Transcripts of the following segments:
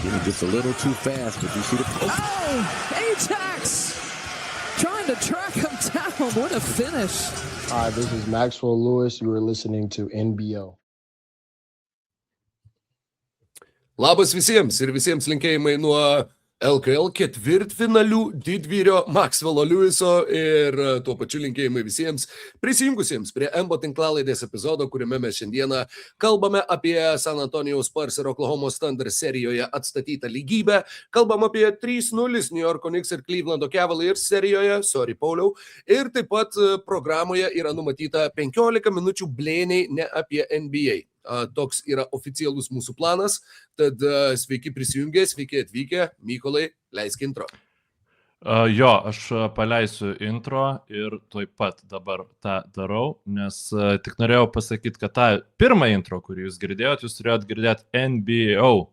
Maybe just a little too fast if you see the... Oh, Ajax trying to track him down. What a finish. Hi, this is Maxwell Lewis. You are listening to NBO. Labas visiems ir visiems linkėjimai nuo LKL ketvirtfinalių didvyrio Maxwello Lewiso ir tuo pačiu linkėjimai visiems prisijungusiems prie NBA tinklalaidės epizodo, kuriame mes šiandieną kalbame apie San Antonijaus Spurs ir Oklahomos Thunder serijoje atstatytą lygybę, kalbam apie 3-0 New York Knicks ir Clevelando Cavaliers serijoje, sorry Pauliau, ir taip pat programoje yra numatyta 15 minučių blėniai ne apie NBA. Toks yra oficialus mūsų planas, tad sveiki prisijungę, sveiki atvykę, Mykolai, leisk intro. Jo, aš paleisiu intro ir tuoj pat dabar tą darau, nes tik norėjau pasakyti, kad tą pirmą intro, kurį jūs girdėjot, jūs turėjot girdėti NBO,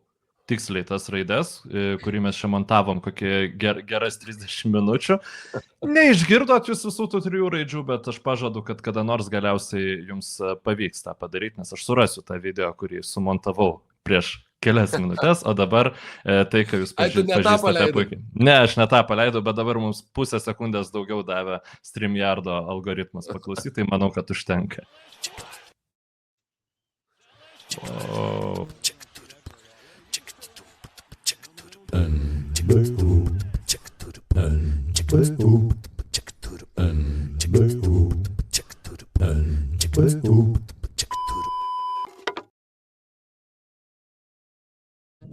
tiksliai tas raides, kurį mes čia montavom kokie geras 30 minučių. Neišgirdot jūs visų tų 3 raidžių, bet aš pažadu, kad kada nors galiausiai jums pavyks tą padaryti, nes aš surasiu tą video, kurį sumontavau prieš kelias minutės, o dabar tai, ką jūs pažįstate puikiai. Ne, aš ne tą paleidau, bet dabar mums pusę sekundės daugiau davė StreamYardo algoritmas paklausyti, tai manau, kad užtenka. Oh.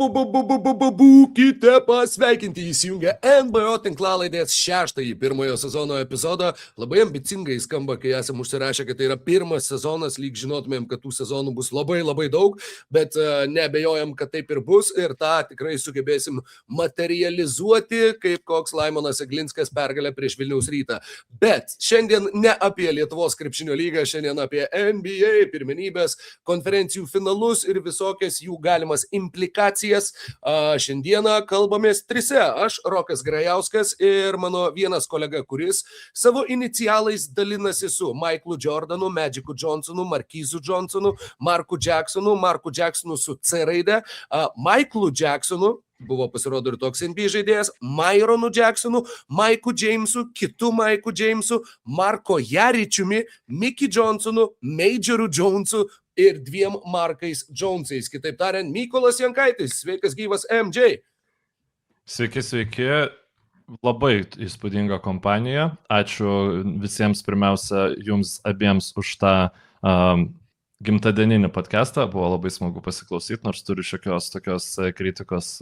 Būkite pasveikinti įsijungę NBO tinklalaidės 6-ąjį pirmojo sezono epizodą. Labai ambicingai skamba, kai esam užsirašę, kad tai yra pirmas sezonas, lyg žinotumėm, kad tų sezonų bus labai daug, bet neabejojam, kad taip ir bus ir tą tikrai sugebėsim materializuoti, kaip koks Laimonas Eglinskas pergalę prieš Vilniaus Rytą. Bet šiandien ne apie Lietuvos krepšinio lygą, šiandien apie NBA pirmenybės, konferencijų finalus ir visokias jų galimas implikacijas. Šiandieną kalbamės 3. Aš, Rokas Grajauskas ir mano vienas kolega, kuris savo inicialais dalinasi su Michaelu Jordanu, Magicu Johnsonu, Marquisu Johnsonu, Marku Jacksonu su C raide, Michaelu Jacksonu, buvo pasirodo ir toks NBA žaidėjas, Myronu Jacksonu, Maiku Jamesu, kitu Maiku Jamesu, Marko Jaričiumi, Mickey Johnsonu, Majoru Jonesu ir 2 Markais Jonesais. Kitaip tariant, Mykolas Jankaitis. Sveikas gyvas MJ. Sveiki, sveiki. Labai įspūdinga kompanija. Ačiū visiems pirmiausia jums abiems už tą gimtadieninį podcastą. Buvo labai smagu pasiklausyti, nors turiu šiokios tokios kritikos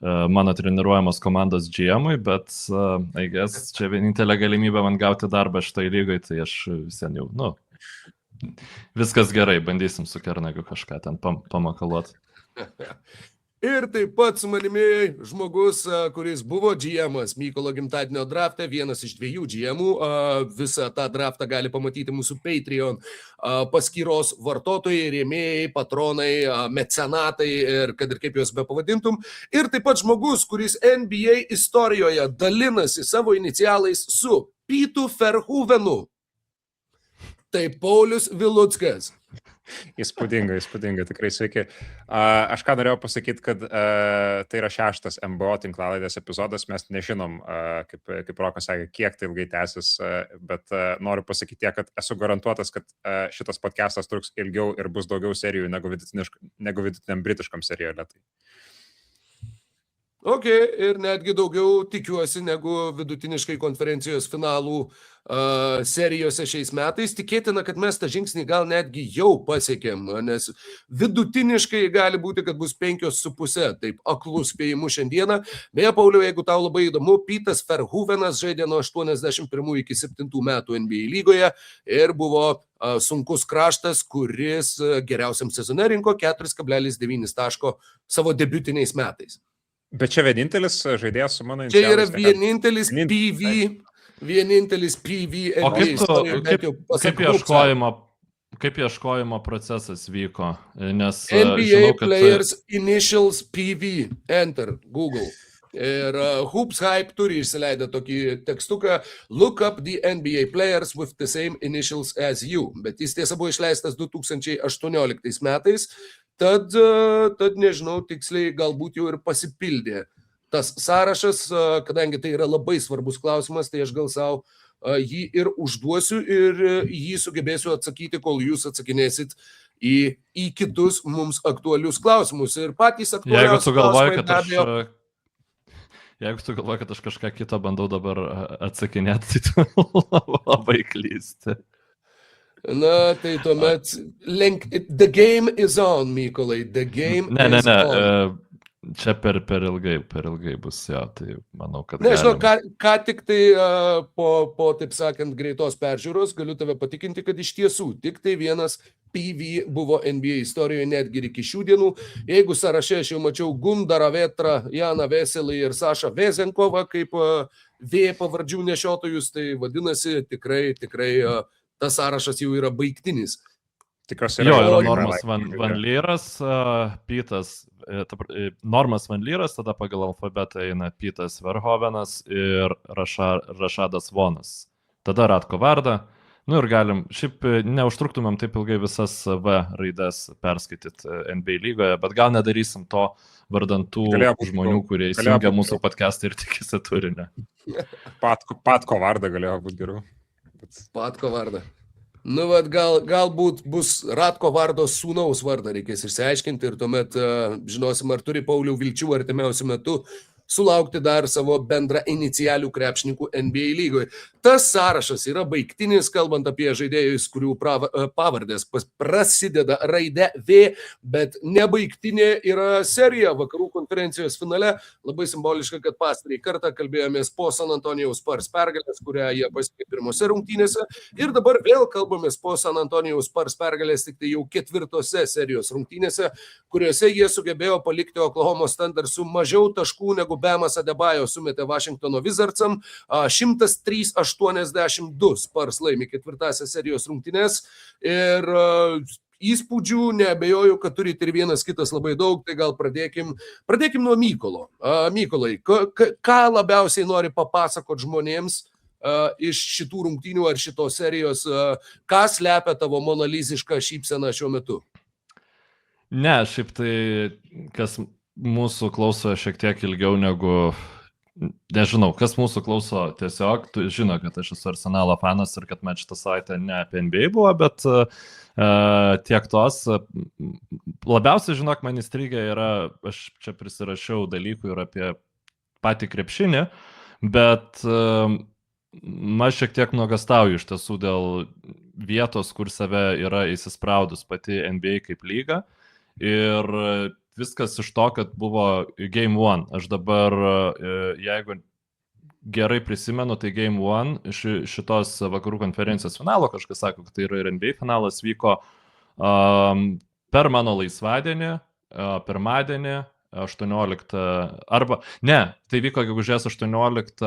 mano treniruojamos komandos GM-ui, bet I guess, čia vienintelė galimybė man gauti darbą šitoj lygoj, tai aš visien jau, viskas gerai, bandysim su Kernagiu kažką ten pamakaluot. Ir taip pat su manimi žmogus, kuris buvo GM-as Mykolo gimtadienio draftą, vienas iš 2 GM-ų. Visą tą draftą gali pamatyti mūsų Patreon paskyros vartotojai, rėmėjai, patronai, mecenatai ir kad ir kaip juos bepavadintum. Ir taip pat žmogus, kuris NBA istorijoje dalinasi savo inicialais su Pytu Verhoevenu. Tai Paulius Viluckas. Įspūdinga, tikrai sveiki. Aš ką norėjau pasakyti, kad tai yra 6. MBO tinklalaidės epizodas, mes nežinom, kaip Rokas sakė, kiek tai ilgai tęsis, bet noriu pasakyti tiek, kad esu garantuotas, kad šitas podcastas truks ilgiau ir bus daugiau serijų negu vidutiniam britiškam seriale. Ok, ir netgi daugiau tikiuosi negu vidutiniškai konferencijos finalų serijose šiais metais. Tikėtina, kad mes tą žingsnį gal netgi jau pasiekėm, nes vidutiniškai gali būti, kad bus 5,5, taip aklų spėjimų šiandieną. Beje, Pauliau, jeigu tau labai įdomu, Pytas Verhoevenas žaidė nuo 81 iki 7 metų NBA lygoje ir buvo sunkus kraštas, kuris geriausiam sezone rinko 4,9 taško savo debiutiniais metais. Bet čia vienintelis žaidėjas su mano inicialais. Čia yra vienintelis PV. O kaip ieškojimo procesas vyko? Nes NBA žinau, kad players initials PV. Enter, Google. Ir Hoops Hype turi išsileidę tokį tekstuką Look up the NBA players with the same initials as you. Bet jis tiesa buvo išleistas 2018 metais. Tad nežinau, tiksliai galbūt jau ir pasipildė tas sąrašas, kadangi tai yra labai svarbus klausimas, tai aš gal savo jį ir užduosiu ir jį sugebėsiu atsakyti, kol jūs atsakinėsit į kitus mums aktualius klausimus. Ir patys aktualiausi klausimai. Jeigu tu galvoji, kad aš kažką kito bandau dabar atsakinėti, tai tu labai klysti. Na, tai tuomet the game is on, Mykolai, the game is on. Čia per ilgai bus, jo, tai manau, kad... Nežinau, ką tik tai po, taip sakant, greitos peržiūros galiu tave patikinti, kad iš tiesų tik tai vienas PV buvo NBA istorijoje netgi ir iki šių dienų. Jeigu sąraše aš jau mačiau Gundarą Vetrą, Janą Veselį ir Sašą Vezenkovą kaip V pavardžių nešiotojus, tai vadinasi tikrai tas sąrašas jau yra baigtinis. Jo, yra Normas Van Lyras, Pytas, Normas Van Lyras, tada pagal alfabetą eina Pytas Verhovenas ir Rašadas Vonas. Tada Ratko Varda. Nu ir galim, šiaip neužtruktumėm taip ilgai visas V raides perskaityti NBA lygoje, bet gal nedarysim to vardantų žmonių, kurie įsijungia mūsų podcastą ir tikisi turinio. Patko Varda galėjo būti geriau. Patko Varda. Nu, vat, galbūt bus Ratko Vardos sūnaus vardą reikės išsiaiškinti ir tuomet žinosim, ar turi Paulių vilčių artimiausiu metu sulaukti dar savo bendra inicialių krepšininkų NBA lygoje. Tas sąrašas yra baigtinis, kalbant apie žaidėjus, kurių pavardės prasideda raide V, bet nebaigtinė yra serija vakarų konferencijos finale. Labai simboliška, kad pastarąjį kartą kalbėjomės po San Antonijaus Spurs pergalės, kurią jie pasiekė pirmose rungtynėse. Ir dabar vėl kalbamės po San Antonijaus Spurs pergalės, tik tai jau ketvirtose serijos rungtynėse, kuriuose jie sugebėjo palikti Oklahomos Thunder su mažiau taškų negu Bemas Adebayo sumetė Washingtono Wizardsam. 103-82 Spurs laimi ketvirtąsias serijos rungtynes ir įspūdžių neabejoju, kad turite ir vienas kitas labai daug, tai gal pradėkim nuo Mykolo. Mykolai, ką labiausiai nori papasakoti žmonėms iš šitų rungtynių ar šitos serijos, ką slepia tavo monalizišką šypseną šiuo metu? Ne, šiaip tai, kas mūsų klauso šiek tiek ilgiau negu, nežinau, kas mūsų klauso tiesiog, tu žino, kad aš esu Arsenalo fanas ir kad man šitą savaitę ne apie NBA buvo, bet tiek tos. Labiausiai, žinok, man įstrigę yra, aš čia prisirašiau dalykų ir apie patį krepšinį, bet man šiek tiek nuogastauju iš tiesų dėl vietos, kur save yra įsispraudus pati NBA kaip lyga. Ir viskas iš to, kad buvo Game 1. Aš dabar, jeigu gerai prisimenu, tai Game 1 šitos vakarų konferencijos finalo, kažkas sako, kad tai yra ir NBA finalas, vyko per mano laisvadienį, pirmadienį, 18, arba, ne, tai vyko gegužės 18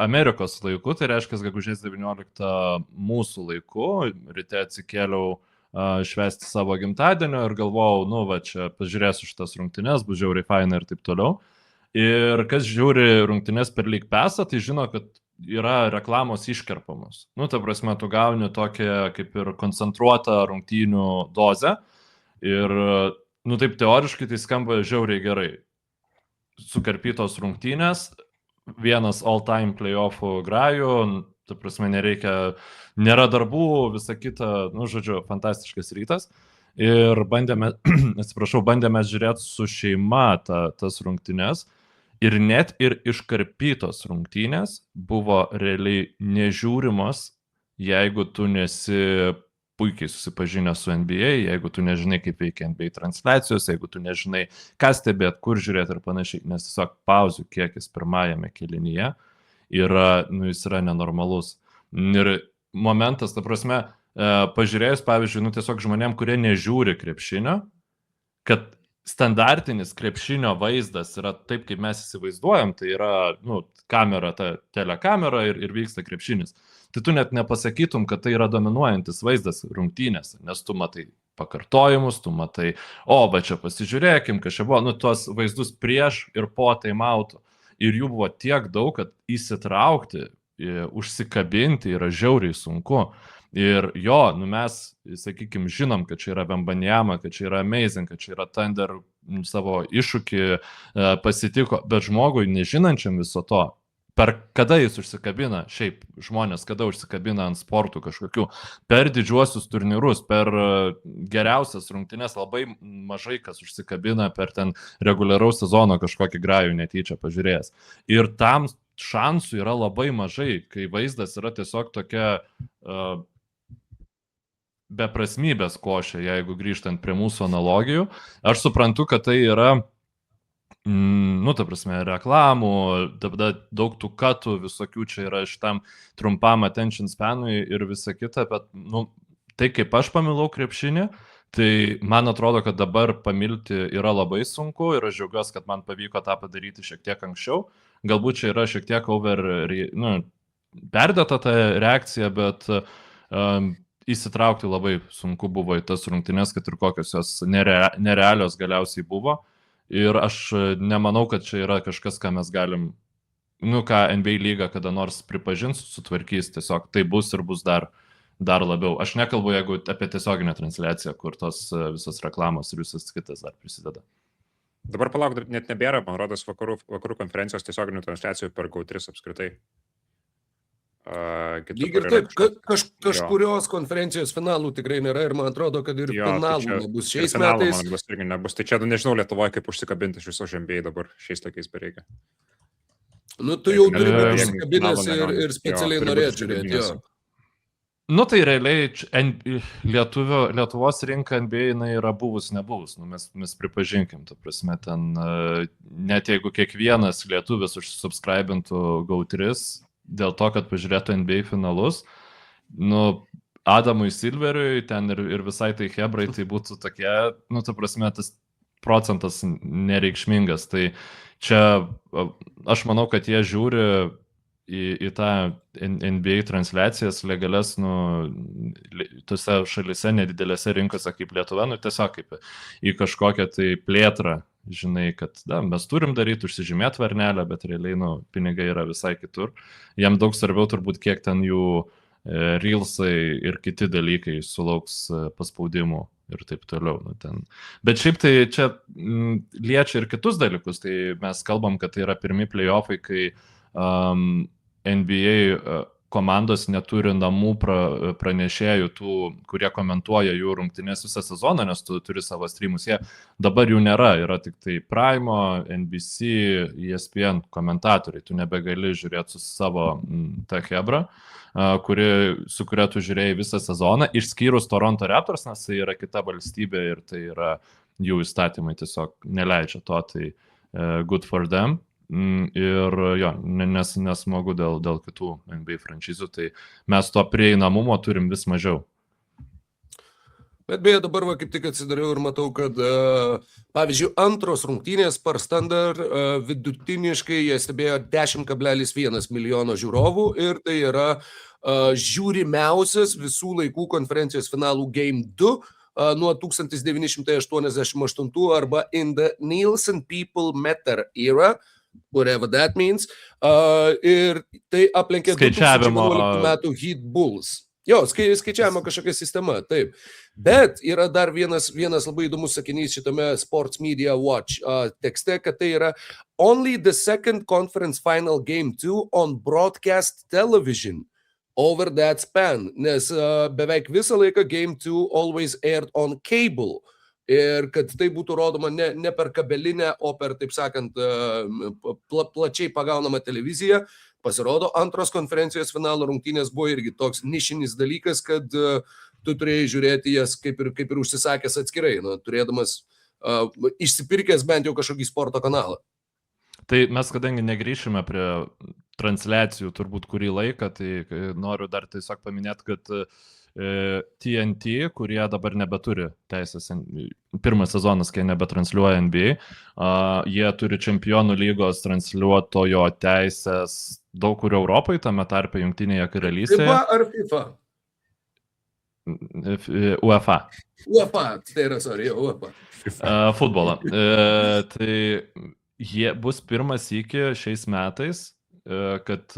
Amerikos laiku, tai reiškia gegužės 19 mūsų laiku, ryte atsikėliau švęsti savo gimtadienio ir galvojau, nu va, čia pažiūrėsiu šitas rungtynes, bus žiauriai faina ir taip toliau. Ir kas žiūri rungtynes per League Passą, tai žino, kad yra reklamos iškerpamos. Nu, ta prasme, tu gauni tokią kaip ir koncentruotą rungtynių dozę ir, nu, taip teoriškai tai skamba žiauriai gerai. Sukarpytos rungtynės, vienas all-time playoffų grajų, ta prasme, nėra darbų, visa kita, nu, žodžiu, fantastiškas rytas. Ir bandėme žiūrėti su šeima tas rungtynes. Ir net ir iškarpytos rungtynės buvo realiai nežiūrimos, jeigu tu nesi puikiai susipažinęs su NBA, jeigu tu nežinai, kaip veikia NBA transliacijos, jeigu tu nežinai, ką stebėt, kur žiūrėti ir panašiai, nes tiesiog pauzių kiekis pirmajame kėlinyje yra, nu, jis yra nenormalus. Ir momentas, ta prasme, pažiūrėjus, pavyzdžiui, nu, tiesiog žmonėm, kurie nežiūri krepšinio, kad standartinis krepšinio vaizdas yra taip, kaip mes įsivaizduojam, tai yra, nu, kamera, ta telekamera ir vyksta krepšinis. Tai tu net nepasakytum, kad tai yra dominuojantis vaizdas rungtynėse, nes tu matai pakartojimus, tu matai, va čia pasižiūrėkim, kas čia buvo, nu, tuos vaizdus prieš ir po timeoutų. Ir jų buvo tiek daug, kad įsitraukti, užsikabinti yra žiauriai sunku. Ir jo, mes, sakykime, žinom, kad čia yra Vembanjama, kad čia yra Amazing, kad čia yra Thunder savo iššūkį pasitiko, bet žmogui nežinančiam viso to, per kada jis užsikabina, šiaip žmonės, kada užsikabina ant sportų kažkokių, per didžiuosius turnyrus, per geriausias rungtynes labai mažai kas užsikabina per ten reguliaraus sezono kažkokį grajų netyčia pažiūrėjęs. Ir tam šansų yra labai mažai, kai vaizdas yra tiesiog tokia beprasmybės košė, jeigu grįžtant prie mūsų analogijų. Aš suprantu, kad tai yra ta prasme, reklamų, daug tų katų, visokių čia yra šitam trumpam attention spanui ir visa kita, bet, tai kaip aš pamilau krepšinį, tai man atrodo, kad dabar pamilti yra labai sunku ir aš džiaugiuosi, kad man pavyko tą padaryti šiek tiek anksčiau. Galbūt čia yra šiek tiek perdėta ta reakcija, bet įsitraukti labai sunku buvo į tas rungtynes, kad ir kokios jos nerealios galiausiai buvo. Ir aš nemanau, kad čia yra kažkas, ką mes galim, ką NBA lyga kada nors pripažins, sutvarkys, tiesiog tai bus ir bus dar labiau. Aš nekalbu, jeigu apie tiesioginę transliaciją, kur tos visos reklamos ir visas kitas dar prisideda. Dabar palauk, net nebėra, man rodos, vakarų konferencijos tiesioginių transliacijų per GO3 apskritai. Lyg ir taip, kažkurios konferencijos finalų tikrai nėra ir man atrodo, kad ir finalų nebus šiais metais. Nebus. Tai čia, nežinau, Lietuvoje kaip užsikabinti iš viso žembiai dabar šiais tokiais bereikia. Tu jau turi būti užsikabinęs ir specialiai norėt žiūrėti, jo. Tai realiai Lietuvos rinka NBA yra buvus, nebuvus. Mes pripažinkim, ta prasme, ten net jeigu kiekvienas lietuvis užsubscribintų GO3 dėl to, kad pažiūrėtų NBA finalus, Adamui Silveriui ten ir visai tai hebrai, tai būtų tokie, ta prasme, tas procentas nereikšmingas. Tai čia aš manau, kad jie žiūri į tą NBA transliacijas legalias, tose šalise nedidelėse rinkose kaip Lietuva, tiesiog kaip į kažkokią tai plėtrą, žinai, kad mes turim daryti, užsižymėti varnelę, bet realiai, pinigai yra visai kitur. Jam daug svarbiau turbūt, kiek ten jų reelsai ir kiti dalykai sulauks paspaudimų ir taip toliau. Bet šiaip tai čia liečia ir kitus dalykus, tai mes kalbam, kad tai yra pirmi playoffai, kai NBA komandos neturi namų pranešėjų tų, kurie komentuoja jų rungtynes visą sezoną, nes tu turi savo streamus. Jie dabar jų nėra, yra tik tai Primo, NBC, ESPN komentatoriai. Tu nebegali žiūrėti su savo tą hebra, su kuria tu žiūrėjai visą sezoną, išskyrus Toronto Raptors, nes tai yra kita valstybė ir tai yra jų įstatymai tiesiog neleidžia to, tai good for them. Ir jo, nesmagu dėl kitų NBA franšizų, tai mes to prieinamumo turim vis mažiau. Bet beje, dabar kaip tik atsidariau ir matau, kad pavyzdžiui, antros rungtynės per standard vidutiniškai jie stebėjo 10,1 milijono žiūrovų ir tai yra žiūrimiausias visų laikų konferencijos finalų Game 2 nuo 1988 arba in the Nielsen People Matter era, whatever that means, ir tai aplenkė 2011 metų Heat Bulls. Jo, skaičiavimo kažkokia sistema, taip. Bet yra dar vienas labai įdomus sakinys šitame Sports Media Watch tekste, kad tai yra only the second conference final Game 2 on broadcast television over that span, nes beveik visą laiką Game 2 always aired on cable. Ir kad tai būtų rodoma ne per kabelinę, o per, taip sakant, plačiai pagaunamą televiziją. Pasirodo, antros konferencijos finalo rungtynės buvo irgi toks nišinis dalykas, kad tu turėjai žiūrėti jas kaip ir užsisakęs atskirai, turėdamas išsipirkęs bent jau kažkokį sporto kanalą. Tai mes, kadangi negrįšime prie transliacijų turbūt kurį laiką, tai noriu dar tiesiog paminėti, kad TNT, kurie dabar nebeturi teisės, pirmas sezonas, kai nebetransliuoja NBA, jie turi Čempionų lygos transliuotojo teisės daug kur Europoje, tame tarpe Jungtinėje karalystėje. FIBA ar FIFA? UEFA. UEFA, tai yra, UEFA. Futbolą. Tai jie bus pirmas iki šiais metais, kad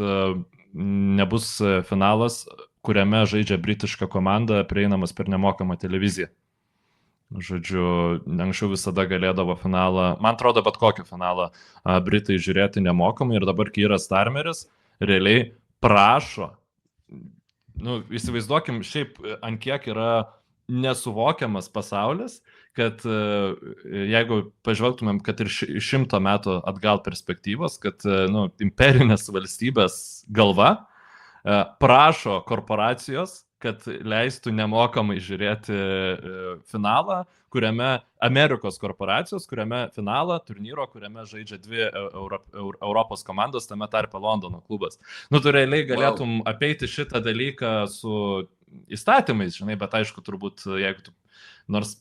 nebus finalas kuriame žaidžia britiška komanda, prieinamas per nemokamą televiziją. Žodžiu, anksčiau visada galėdavo finalą, man atrodo, bet kokį finalą Britai žiūrėti nemokamai ir dabar, kai yra Starmeris, realiai prašo, įsivaizduokim šiaip, ant kiek yra nesuvokiamas pasaulis, kad jeigu pažvelgtumėm, kad ir 100 metų atgal perspektyvos, kad imperinės valstybės galva prašo korporacijos, kad leistų nemokamai žiūrėti finalą, kuriame Amerikos korporacijos, kuriame finalą turnyro, kuriame žaidžia 2 Europos komandos, tame tarpe Londono klubas. Tu realiai galėtum apeiti šitą dalyką su įstatymais, žinai, bet aišku, turbūt, jeigu tu nors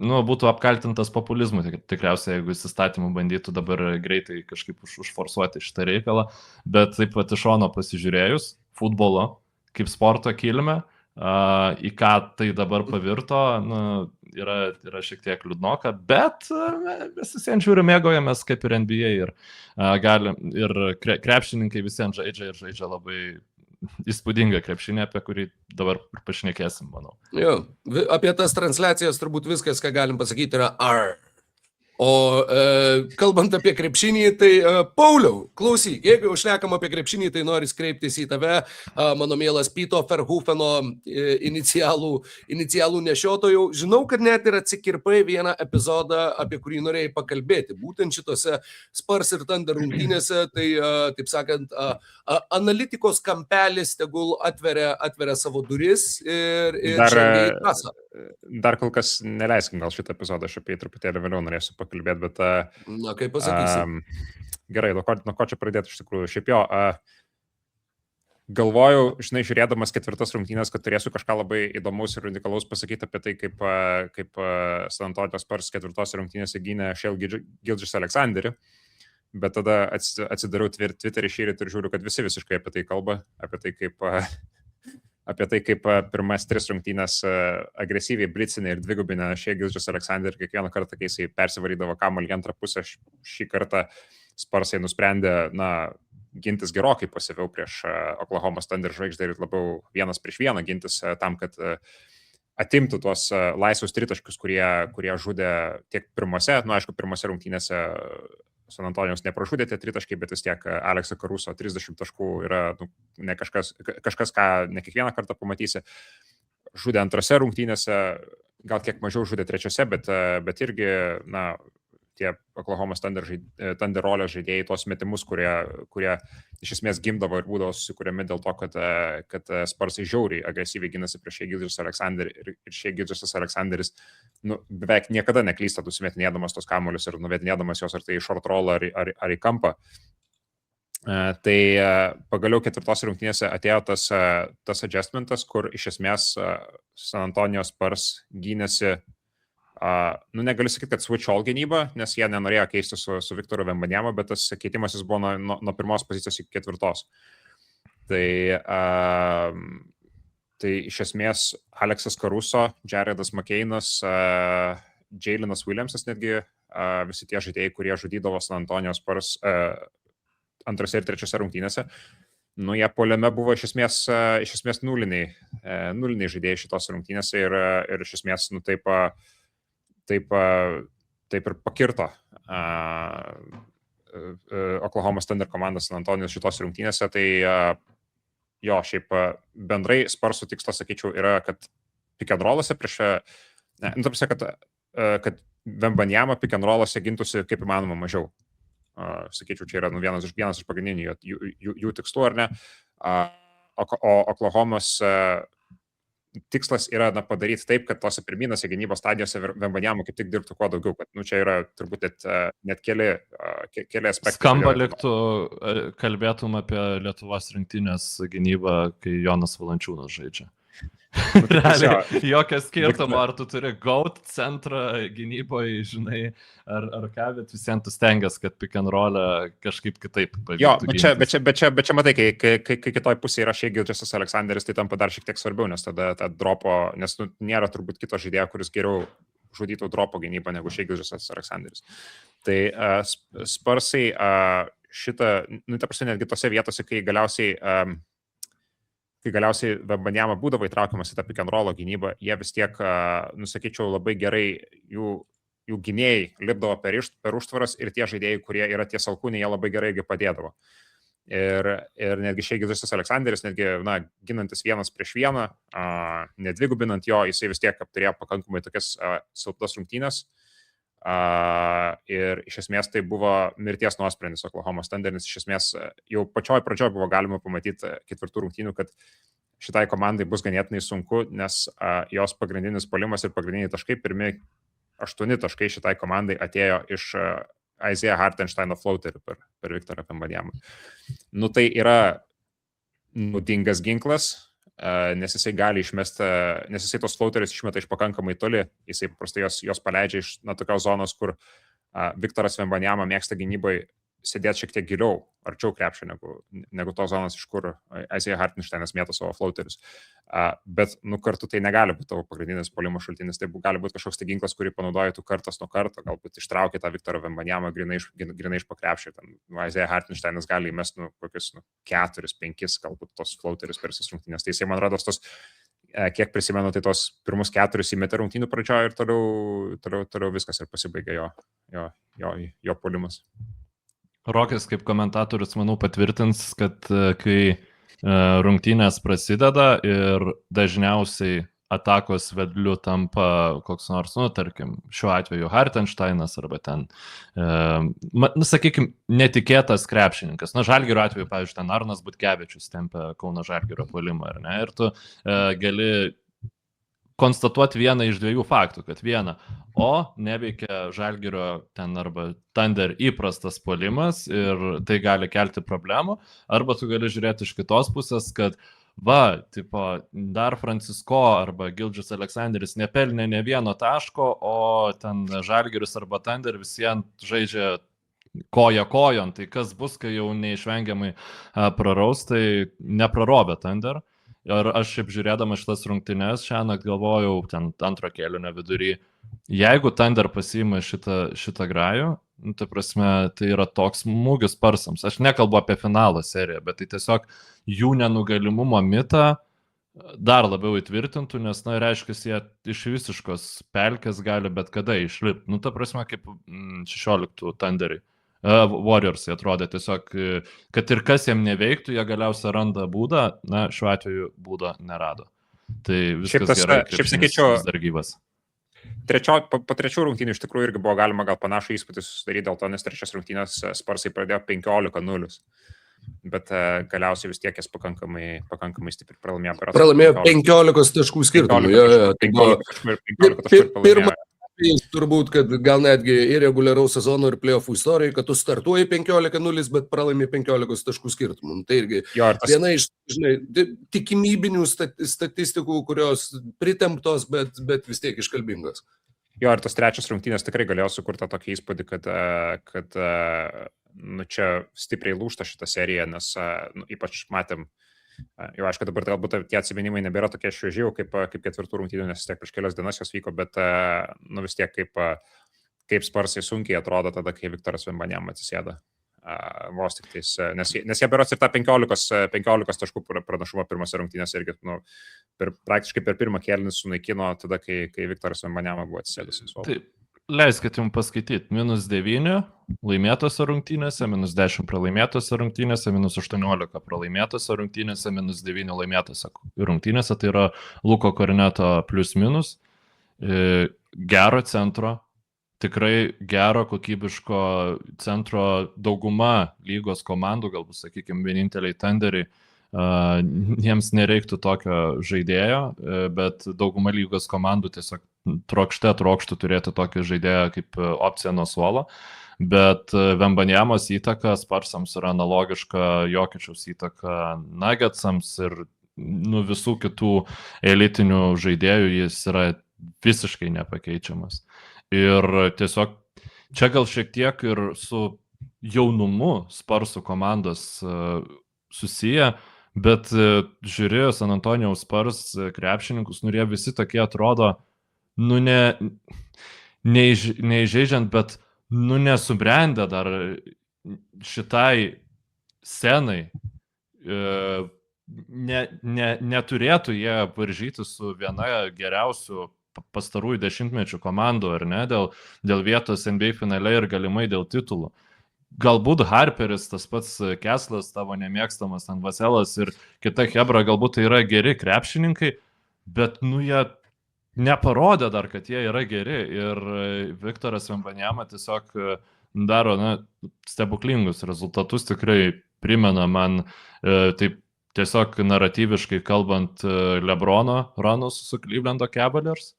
būtų apkaltintas populizmu, tikriausiai, jeigu jis įstatymų bandytų dabar greitai kažkaip užforsuoti šitą reikalą, bet taip pat iš šono pasižiūrėjus, futbolo kaip sporto kilme, į ką tai dabar pavirto, yra šiek tiek liūdnoka, bet mes visiems žiūrime, mėgojamės kaip ir NBA ir krepšininkai visiems žaidžia labai įspūdingą krepšinį, apie kurį dabar pašnekėsim, manau. Jo, apie tas transliacijas turbūt viskas, ką galim pasakyti, yra ar. O kalbant apie krepšinį, tai Pauliau, klausyk, jeigu jau šnekam apie krepšinį, tai noriu kreiptis į tave, mano mielas Pito Verhoefeno inicialų nešiotojų. Žinau, kad net ir atsikirpai vieną epizodą, apie kurį norėjai pakalbėti. Būtent šitose Spurs ir Thunder rungtynėse, tai, taip sakant, analitikos kampelis tegul atveria savo duris ir žengia į pasą. Dar kol kas neleiskim gal šitą epizodą, aš apie jį truputėlį vėliau norėsiu pakalbėti, bet... kaip pasakysim. Gerai, nuo ko čia pradėti iš tikrųjų. Šiaip jo, galvojau, žinai, žiūrėdamas 4 rungtynės, kad turėsiu kažką labai įdomaus ir radikalaus pasakyti apie tai, kaip San Antonio Spurs 4 rungtynėse gynė Shai Gilgeous-Alexanderį, bet tada atsidariau Twitterį šįryt ir žiūriu, kad visi visiškai apie tai kalba, apie tai, kaip pirmas 3 rungtynės agresyviai blicinė ir dvigubinė Shai Gilgeous-Alexander, kiekvieną kartą, kai jisai persivarydavo kamuolį į antrą pusę, šį kartą Spursai nusprendė, gintis gerokai pasyviau prieš Oklahomos Thunder žvaigždę ir labiau 1-1 gintis tam, kad atimtų tuos laisvus tritaškius, kurie žudė tiek pirmose, aišku, pirmose rungtynėse San Antonijos nepražudė tie tritaškai, bet vis tiek Alekso Caruso 30 taškų yra ne kažkas, ką ne kiekvieną kartą pamatysi. Žudė antrose rungtynėse, gal kiek mažiau žudė trečiose, bet irgi, tie Oklahomos Thunder rolio žaidėjai, tos metimus, kurie iš esmės gimdavo ir būdavo susikūrėmi dėl to, kad Spursai žiauriai agresyviai gynasi prieš Shai Gilgeous-Alexanderį ir Shai Gilgeous-Alexanderis beveik niekada neklysta sumetinėdamas tos kamuolius ir nuvedinėdamas jos ar tai į short roll ar į kampą. Tai pagaliau 4 rungtynėse atėjo tas adjustmentas, kur iš esmės San Antonio Spurs gynėsi. Negaliu sakyti, kad switch all gynyba, nes jie nenorėjo keisti su Viktoru Wembanyama, bet tas keitimas jis buvo nuo 1 pozicijos iki 4. Tai iš esmės Aleksas Caruso, Jaredas McCainas, Jaylenas Williamsas netgi, visi tie žaidėjai, kurie žudydavo San Antonio Spurs antrose ir trečiose rungtynėse, jie puolime buvo iš esmės nuliniai žaidėjai šitos rungtynėse ir iš esmės taip ir pakirto Oklahomos Thunder komandos San Antonijos šitos rungtynėse, tai jo, šiaip bendrai Spursų tikslas, sakyčiau, yra, kad pick and rollose kad Wembanyama pick and rollose gintųsi kaip įmanoma mažiau. Sakyčiau, čia yra vienas iš pagrindinių jų tikslų, ar ne? O Oklahomos tikslas yra padaryti taip, kad tose pirminėse gynybos stadijose Wembanyama kaip tik dirbtų kuo daugiau, kad čia yra turbūt net keli aspektai. Skamba liktų, kalbėtum apie Lietuvos rinktinės gynybą, kai Jonas Valančiūnas žaidžia. Realiai, jokio skirtumo, ar tu turi GOAT centrą gynyboje, žinai, ar ką, bet visiems tu stengiasi, kad pick and roll kažkaip kitaip pavyktų. Jo, bet čia matai, kai kitoj pusėje yra Shai Gilgeous-Alexanderis, tai tampa dar šiek tiek svarbiau, nes tada ta dropo, nes nėra turbūt kito žaidėjo, kuris geriau žudytų dropo gynybą negu Shai Gilgeous-Alexanderis. Tai Spursai šitą, ta prasme, netgi tose vietose, kai galiausiai kai galiausiai Wembanyama būdavo įtraukiamas į tą pick and roll gynybą, jie vis tiek, nusakyčiau, labai gerai jų gynėjai lipdavo per užtvaras ir tie žaidėjai, kurie yra ties alkūnė, jie labai gerai padėdavo. Ir netgi Shai Gilgeous-Alexanderis, netgi, ginantis 1-1, nedvigubinant jo, jisai vis tiek turėjo pakankamai tokias silpnas rungtynės. Ir iš esmės tai buvo mirties nuosprendis Oklahomos Thunder, nes iš esmės jau pradžioj buvo galima pamatyti 4 rungtynių, kad šitai komandai bus ganėtinai sunku, nes jos pagrindinis puolimas ir pagrindiniai taškai, pirmi 8 taškai šitai komandai atėjo iš Isaiah Hartensteino floaterių per Viktorą Wembanyamą. Tai yra naudingas ginklas, nes jisai gali išmesti, nes jisai tos floaterius išmeta iš pakankamai toli, jisai paprastai jos paleidžia iš tokios zonos, kur Viktoras Wembanyama mėgsta gynybai sėdėti šiek tiek giliau, arčiau krepšio negu tos zonos, iš kur Isaiah Hartensteinas mėto savo floaterius. Bet kartu tai negali būti tavo pagrindinis puolimo šaltinis, tai gali būti kažkoks tai ginklas, kurį panaudoji tu kartas nuo karto, galbūt ištraukia tą Viktorą Wembanyamą grinai iš pakrepšio. Isaiah Hartensteinas gali įmesti kokius 4-5 galbūt tos floaterius per visas rungtynės. Tai jisai, man rodos, kiek prisimenu, tai tos pirmus 4 įmetė rungtynių pradžioje ir toliau viskas ir pasibaigė jo puolimas. Rokas kaip komentatorius, manau, patvirtins, kad kai rungtynės prasideda ir dažniausiai atakos vedliu tampa koks nors, tarkim, šiuo atveju Hartensteinas arba ten, sakykime, netikėtas krepšininkas. Žalgirio atveju, pavyzdžiui, ten Arnas Butkevičius tempia Kauno Žalgirio puolimą, ar ne? Ir tu gali konstatuoti vieną iš 2 faktų, kad neveikia Žalgirio ten arba Thunder įprastas puolimas ir tai gali kelti problemų, arba tu gali žiūrėti iš kitos pusės, kad dar Francisco arba Gilgeous-Alexanderis nepelnė ne vieno taško, o ten Žalgiris arba Thunder visiems žaidžia koja kojon, tai kas bus, kai jau neišvengiamai praraus, tai neprarobė Thunder. Ir aš šiaip žiūrėdama šitas rungtynes, šiąnakt galvojau, ten antro kėlinio vidury, jeigu Thunder pasiima šitą grajų, tai prasme, tai yra toks smūgis Sparsams. Aš nekalbu apie finalo seriją, bet tai tiesiog jų nenugalimumo mitą dar labiau įtvirtintų, nes, reiškia, jie iš visiškos pelkės gali bet kada išlipti. Ta prasme, kaip 16 Thunderiai. Warriors atrodė tiesiog, kad ir kas jiem neveiktų, jie galiausiai randa būdą, šiuo atveju būdo nerado. Tai viskas gerai, krepšinis vis dar gyvas. Po 3 rungtynių iš tikrųjų irgi buvo galima gal panašų įspūdį susidaryti dėl to, nes 3 rungtynės Sparsai pradėjo 15-0. Bet galiausiai vis tiek jas pakankamai stipriai pralaimėjo. Pralaimėjo 15 taškų skirtumų. 15 taškų pralaimėjo. Turbūt, kad gal netgi ir reguliaraus sezono ir playoffų istorijoje, kad tu startuoji 15-0, bet pralaimi 15 taškų skirtumų. Tai irgi viena iš tikimybinių statistikų, kurios pritemptos, bet vis tiek iškalbingos. Ir tas 3 rungtynės tikrai galėjo sukurti tokį įspūdį, kad čia stipriai lūžta šitą seriją, nes ypač matėm, jau aišku, dabar galbūt tie atsiminimai nebėra tokie švieži, kaip 4 rungtynių, nes tiek prieš kelias dienas jos vyko, bet vis tiek kaip Sparsai sunkiai atrodo tada, kai Viktoras Wembanyama atsisėda. Vos tik tais, nes jie berods ir tą 15 taškų pranašumą pirmose rungtynėse irgi praktiškai per pirmą kėlinį sunaikino tada, kai Viktoras Wembanyama buvo atsisėdęs. Taip. Leiskit jums paskaityti, -9 laimėtose rungtynėse, -10 pralaimėtose rungtynėse, -18 pralaimėtose rungtynėse, -9 laimėtose rungtynėse, tai yra Luko Korneto plius-minus, gero centro, tikrai gero kokybiško centro, dauguma lygos komandų, galbūt, sakykime, vieninteliai Thunderiai, jiems nereiktų tokio žaidėjo, bet dauguma lygos komandų tiesiog trokštų turėti tokį žaidėją kaip opciją nuo suolo, bet Wembanyamos įtaka Sparsams yra analogiška Jokičiaus įtaka Nuggetsams ir visų kitų elitinių žaidėjų jis yra visiškai nepakeičiamas. Ir tiesiog čia gal šiek tiek ir su jaunumu Sparsų komandos susiję, bet žiūrėjau San Antonijaus Spurs krepšininkus, jie visi tokie atrodo, neįžeidžiant, bet nesubrendę dar šitai scenai, neturėtų jie varžyti su viena geriausių pastarųjų dešimtmečių komandų, ar ne, dėl vietos NBA finale ir galimai dėl titulų. Galbūt Harperis, tas pats Keslas, tavo nemėgstamas Vaselas ir kita Hebra, galbūt tai yra geri krepšininkai, bet jie neparodė dar, kad jie yra geri ir Viktoras Wembanyama tiesiog daro stebuklingus rezultatus, tikrai primena man taip tiesiog naratyviškai kalbant LeBrono ranus su Clevelando Cavaliers.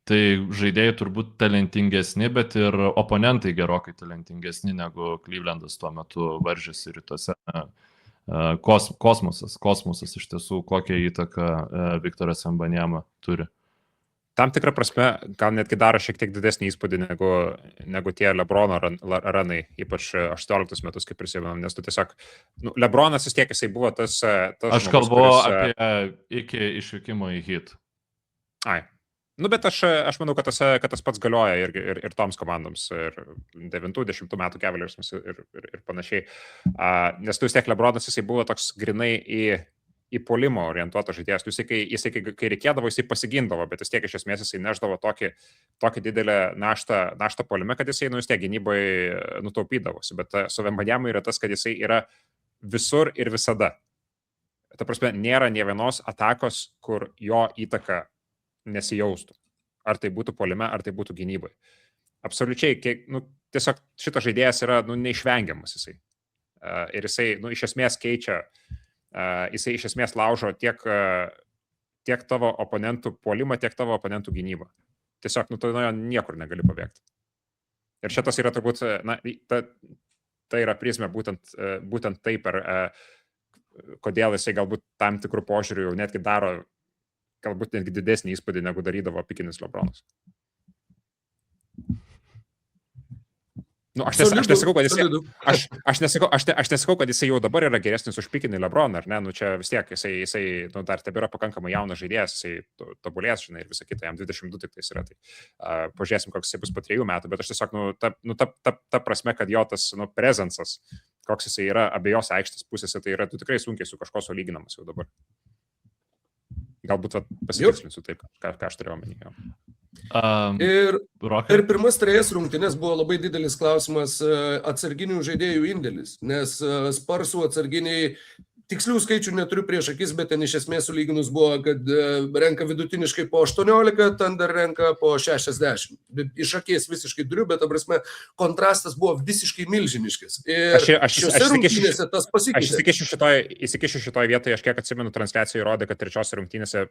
Tai žaidėjai turbūt talentingesni, bet ir oponentai gerokai talentingesni negu Clevelandas tuo metu varžėsi rytuose. Kosmosas iš tiesų, kokią įtaką Viktoras Wembanyama turi. Tam tikrą prasme, gal netgi daro šiek tiek didesnį įspūdį negu tie LeBrono ranai, ypač 18 metus, kaip prisimenam, nes tu tiesiog, LeBronas vis tiek jisai buvo tas Aš kalbu apie iki išvykimo į Heat. Bet aš manau, kad tas pats galioja ir toms komandoms, ir 9-10 metų Cavaliers ir panašiai. Nes tu vis tiek LeBronas jisai buvo toks grinai į puolimo orientuotas žaidėjas. Jisai, kai reikėdavo, jisai pasigindavo, bet vis tiek iš esmės jisai neždavo tokį didelę naštą puolime, kad jisai vis tiek gynybai nutaupydavosi. Bet su Wembanyama yra tas, kad jisai yra visur ir visada. Ta prasme, nėra nė vienos atakos, kur jo įtaka nesijaustų. Ar tai būtų puolime, ar tai būtų gynybai. Absoliučiai, tiesiog šitas žaidėjas yra neišvengiamas jisai. Ir jisai iš esmės keičia, jisai iš esmės laužo tiek tavo oponentų puolimą, tiek tavo oponentų gynybą. Tiesiog, tu nuo jo niekur negali pabėgti. Ir šitas yra turbūt, tai yra prizmė būtent taip, kodėl jisai galbūt tam tikrų požiūrių jau netgi daro galbūt netgi didesnį įspūdį, negu darydavo pikinis LeBronas. Aš nesakau, kad jisai jau dabar yra geresnis už pikinį LeBroną, ar ne? Čia vis tiek jisai dar tebėra pakankamai jaunas žaidėjas, jisai tobulės, žinai, ir visą kitą, jam 22 tik tais yra. Tai pažiūrėsim, koks jisai bus po 3 metų, bet aš tiesiog, ta prasme, kad jo tas prezencas, koks jisai yra abiejose aikštės pusėse, tai yra tikrai sunkiai su kažko sulyginamas jau dabar. Galbūt pasitikslinsiu taip, ką aš turėjau omenyje. Ir pirmas 3 rungtynės buvo labai didelis klausimas atsarginių žaidėjų indėlis, nes Sparsų atsarginiai, tikslių skaičių neturiu prieš akis, bet ten iš esmės sulyginus buvo, kad renka vidutiniškai po 18, Thunder renka po 60. Iš akies visiškai turiu, bet ta prasme kontrastas buvo visiškai milžiniškas. Ir šiose rungtynėse tas pasikeitė. Įsikišiu šitoje vietoje, aš kiek atsimenu, transliacija įrodė, kad 3 rungtynėse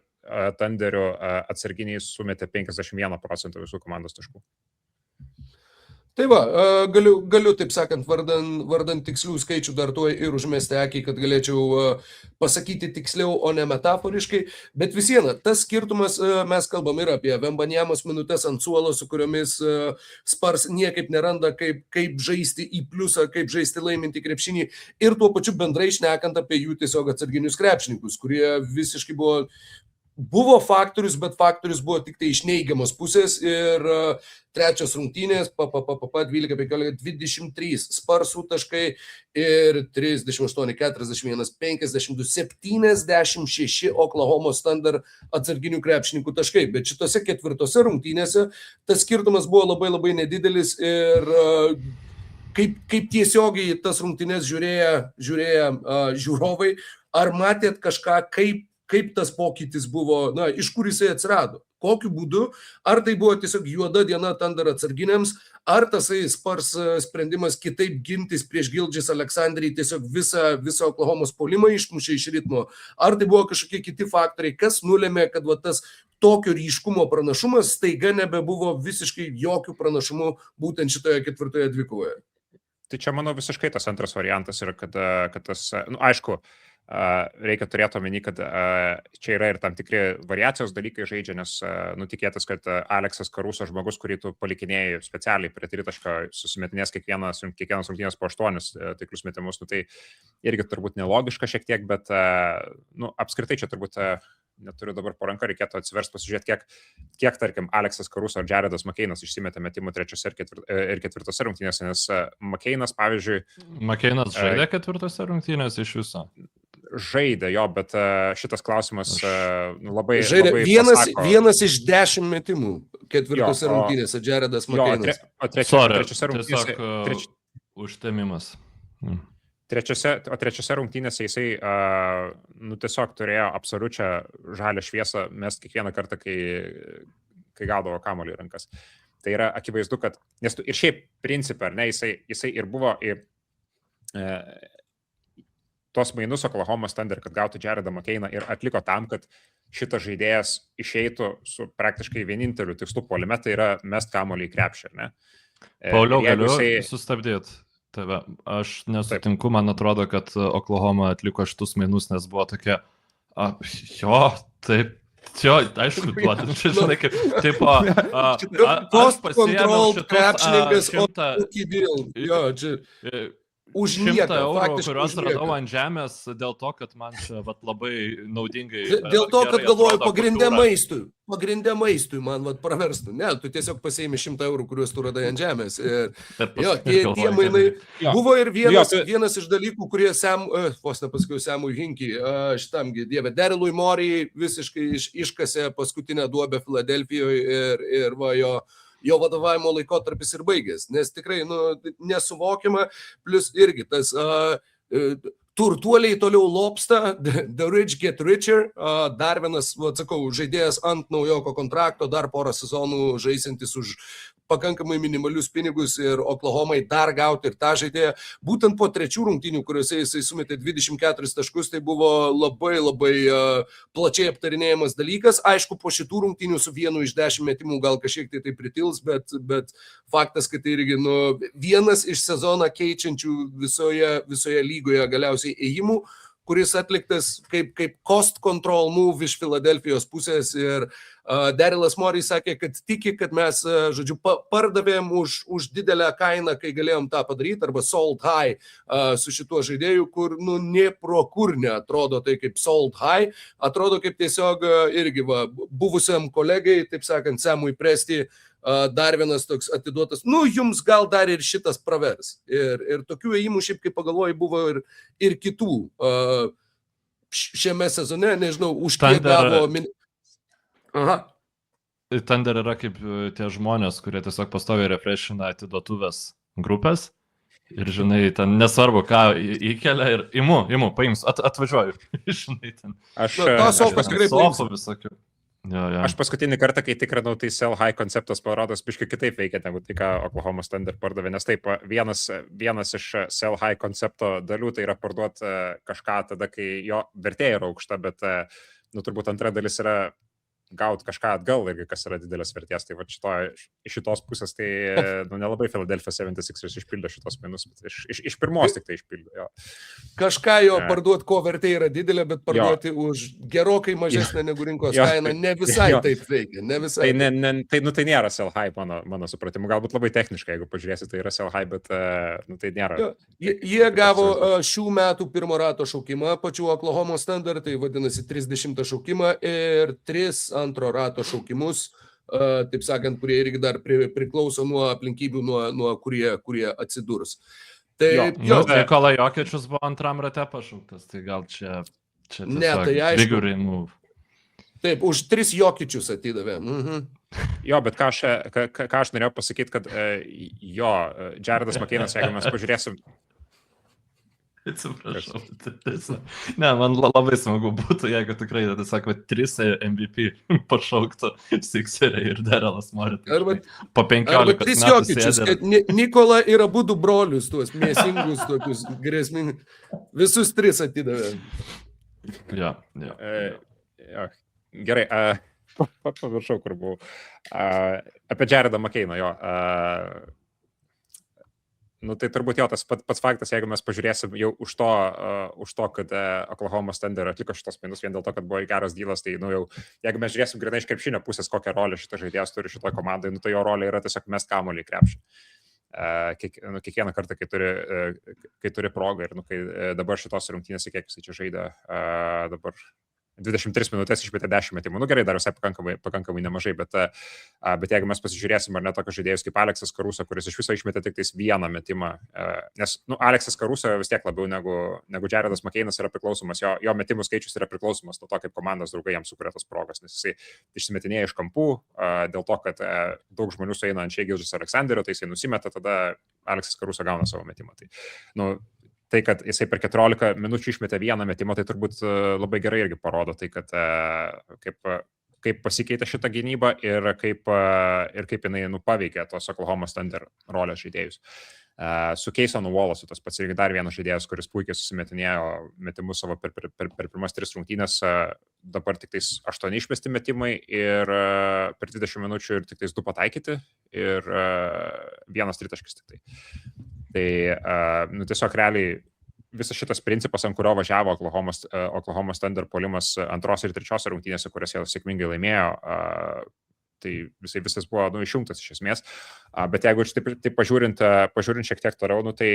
Thunderio atsarginiai sumetė 51% visų komandos taškų. Tai va, galiu taip sakant, vardan tikslių skaičių dar tuoj ir užmesti akį, kad galėčiau pasakyti tiksliau, o ne metaforiškai, bet vis viena, tas skirtumas, mes kalbam ir apie Wembanyamos minutes ant suolo, su kuriomis Spurs niekaip neranda, kaip žaisti į pliusą, kaip žaisti laiminti krepšinį, ir tuo pačiu bendrai šnekant apie jų tiesiog atsarginius krepšininkus, kurie visiškai buvo faktorius, bet faktorius buvo tik tai iš neigiamos pusės ir 3 rungtynės, 12, 15, 23 Sparsų taškai ir 38, 41, 52, 76 Oklahomos Thunder atsarginių krepšininkų taškai, bet šitose 4 rungtynėse tas skirtumas buvo labai labai nedidelis ir kaip tiesiogiai tas rungtynės žiūrėję žiūrovai, ar matėt kažką, kaip tas pokytis buvo, iš kur jisai atsirado, kokiu būdu, ar tai buvo tiesiog juoda diena Thunder atsarginiams, ar tasai Spurs sprendimas kitaip gintis prieš Gilgeous Alexandrį tiesiog visą Oklahomos puolimą išmušė iš ritmo, ar tai buvo kažkokie kiti faktoriai, kas nulėmė, kad tas tokio ryškumo pranašumas staiga nebebuvo visiškai jokių pranašumų būtent šitoje 4 dvikovoje. Tai čia, manau, visiškai tas antras variantas yra, kad tas, aišku, reikia turėti omeny, kad čia yra ir tam tikri variacijos dalykai žaidžia, nes tikėtis, kad Aleksas Caruso žmogus, kurį tu palikinėjai specialiai prie tritaško, susimetinės kiekvienas rungtynės po 8 taiklius metimus, tai irgi turbūt nelogiška šiek tiek, bet apskritai čia turbūt neturiu dabar po ranką, reikėtų atsiversti, pasižiūrėti, kiek tarkim, Aleksas Caruso ar Jaredas McCainas išsimetė metimų 3 ir 4 rungtynėse, nes McCainas, pavyzdžiui... McCainas žaidė 4 rungtynėse iš viso? žaidė jo, bet šitas klausimas labai... Žaidė labai vienas iš 10 metimų ketvirtose rungtynėse, Jaredas McCainas. Tiesiog užtemimas. Trečiose rungtynėse jisai tiesiog turėjo absoliučią žalią šviesą mes kiekvieną kartą, kai gaudavo kamuolį į rankas. Tai yra akivaizdu, kad, nes ir šiaip principą, ar ne, jisai ir buvo į tos mainus Oklahoma Thunder, kad gautų Jaredą McCainą ir atliko tam, kad šitas žaidėjas išeitų su praktiškai vieninteliu tikslu puolime, tai yra mest kamuolį į krepšį, ar ne? Pauliau, galiu sustabdyti tave. Aš nesutinku, man atrodo, kad Oklahoma atliko šitus mainus, nes buvo tokia, taip, aišku, žinai, kaip, taip, post-controlled krepšininkas, už 100 eurų, kuriuos radau ant žemės, dėl to, kad man čia labai naudingai... Dėl to, kad galvoju, pagrindė maistui man praverstų. Ne, tu tiesiog pasiėmė 100 eurų, kuriuos tu radai ant žemės. Tie mainai. Buvo ir vienas iš dalykų, kurie vos nepasakiau Samui Hinkie, šitamgi dieve, Darylui Morey visiškai iškasė paskutinę duobę Filadelfijoje ir va jo vadovavimo laikotarpis ir baigės, nes tikrai nesuvokiama, plus irgi tas turtuoliai toliau lopsta, the rich get richer, dar vienas, atsakau, žaidėjas ant naujoko kontrakto, dar porą sezonų žaisantis už pakankamai minimalius pinigus ir Oklahomai dar gauti ir tą žaidėją. Būtent po trečių rungtynių, kuriuose jisai sumetė 24 taškus, tai buvo labai plačiai aptarinėjamas dalykas. Aišku, po šitų rungtynių su vienu iš 10 metimų gal kažkiek tai pritils, bet faktas, kad tai irgi vienas iš sezoną keičiančių visoje lygoje galiausiai ėjimų, kuris atliktas kaip cost control move iš Filadelfijos pusės ir Darylas Morey sakė, kad tiki, kad mes, žodžiu, pardavėm už didelę kainą, kai galėjom tą padaryti, arba sold high su šituo žaidėju, kur, nė pro kur neatrodo tai kaip sold high, atrodo kaip tiesiog irgi buvusiam kolegai, taip sakant, Samui Presti, dar vienas toks atiduotas, jums gal dar ir šitas pravers. Ir tokių ėjimų, šiaip kaip pagalvoju, buvo ir kitų šiame sezone, nežinau, už kiek gavo... Aha. Thunder yra kaip tie žmonės, kurie tiesiog pastoviai refreshina atiduotuvės grupės ir, žinai, ten nesvarbu, ką įkelia ir imu, paims, atvažiuoju. Žinai, ten. Aš paskutinį kartą, kai tikrinau, tai sell high konceptas parodos biškai kitaip veikia, negu tai, ką Oklahoma Thunder pardavė, nes taip, vienas iš sell high koncepto dalių tai yra parduoti kažką tada, kai jo vertė yra aukšta, bet turbūt antra dalis yra gauti kažką atgal, irgi kas yra didelės vertės. Tai iš šitos pusės tai nelabai Philadelphia 76ers išpildė šitos mainus, bet iš pirmos tik tai išpildė. Jo. Kažką jo parduoti, ko vertė yra didelė, bet parduoti už gerokai mažesnę negu rinkos kainą ne visai taip veikia. Ne visai. Tai nėra sell high, mano supratimu. Galbūt labai techniškai, jeigu pažiūrėsi, tai yra sell high, bet tai nėra. Jie gavo šių metų pirmo rato šaukimą, pačių Oklahoma Thunder, tai vadinasi 30 šaukimą ir 3 antro rato šaukimus, taip sakant, kurie irgi dar priklauso nuo aplinkybių, nuo kurie atsidurs. Tai Nikola Jokičius buvo antram rate pašauktas, tai gal čia tiesiog big remove. Taip, už 3 Jokičius atidavė. Jo, bet ką aš norėjau pasakyti, kad Jaredas McCainas, jeigu mes pažiūrėsim... Atsiprašau. Ne, man labai smagu būtų, jeigu tikrai, tiesiog, 3 MVP pašauktų Sixeriai ir Darylas Morey. Po 15 3 Jokičius, kad Nikola ir abudu brolius, tuos mėsingus, tokius grėsmingus, visus 3 atidavė. Jo. Gerai, paviršau, kur buvau. Apie Jaredą McCainą, jo. Tai turbūt tas pats faktas, jeigu mes pažiūrėsim jau už to, kad Oklahoma Thunder atliko šitos mainus vien dėl to, kad buvo geras dylas, tai jeigu mes žiūrėsim grinai iš krepšinio pusės, kokią rolę šitas žaidėjas turi šitoje komandai, tai jo rolė yra tiesiog mest kamuolį į krepšį. Kiekvieną kartą, kai turi progą ir kai dabar šitos rungtynėse, kiek jisai čia žaidė, dabar 23 minutės išmetė 10 metimų. Nu gerai, dar visai pakankamai nemažai, bet jeigu mes pasižiūrėsim, ar ne tokius žaidėjus kaip Aleksas Karuso, kuris iš viso išmetė tik tais vieną metimą, nes Aleksas Karuso vis tiek labiau negu Jaredas McCainas yra priklausomas, jo metimų skaičius yra priklausomas nuo to, kaip komandos draugai jam sukuria tas progas, nes jisai išsimetinėja iš kampų, dėl to, kad daug žmonių sueina ant Shai Gilgeous-Alexanderio, tai jisai nusimeta, tada Aleksas Karuso gauna savo metimą. Tai, kad jisai per 14 minučių išmetė vieną metimą, tai turbūt labai gerai irgi parodo tai, kad kaip pasikeitė šitą gynybą ir kaip jinai paveikė tos Oklahoma Thunder rolės žaidėjus. Su Keisonu Wallace'u tas pats irgi dar vienas žaidėjas, kuris puikiai susimetinėjo metimus savo per pirmas 3 rungtynės, dabar tik tais 8 išmesti metimai ir per 20 minučių ir tik tais 2 pataikyti ir 1 tritaškis tik tai. Tai tiesiog realiai visas šitas principas, ant kurio važiavo Oklahoma Thunder puolimas 2 ir 3 rungtynėse, kurias jie sėkmingai laimėjo, tai visas buvo išjungtas iš esmės. Bet jeigu taip pažiūrint šiek tiek toliau, tai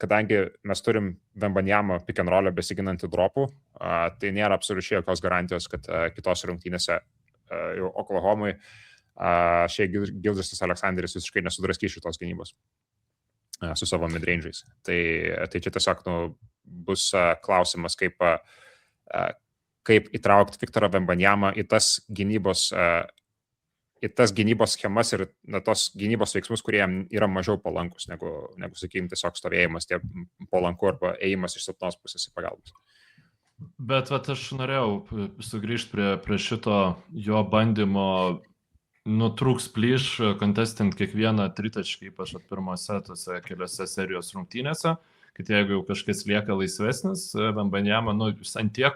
kadangi mes turim Wembanyamą pick and roll'ą besiginantį dropų, tai nėra absoliučiai jokios garantijos, kad kitos rungtynėse jau Oklahomai Shai Gilgeous-Alexanderis visiškai nesudraskys šitos gynybos su savo midrange'ais. Tai čia tiesiog bus klausimas, kaip įtraukti Viktorą Wembanyamą į tas gynybos schemas ir tos gynybos veiksmus, kurie jam yra mažiau palankus, negu sakykime, tiesiog stovėjimas palanku arba ėjimas iš silpnos pusės į pagalbos. Bet aš norėjau sugrįžti prie šito jo bandymo nutrūks plyš, kontestant kiekvieną tritaškį, ypač pirmose tose keliose serijos rungtynėse, kad jeigu jau kažkas lieka laisvesnis, Wembanyama, jis antiek,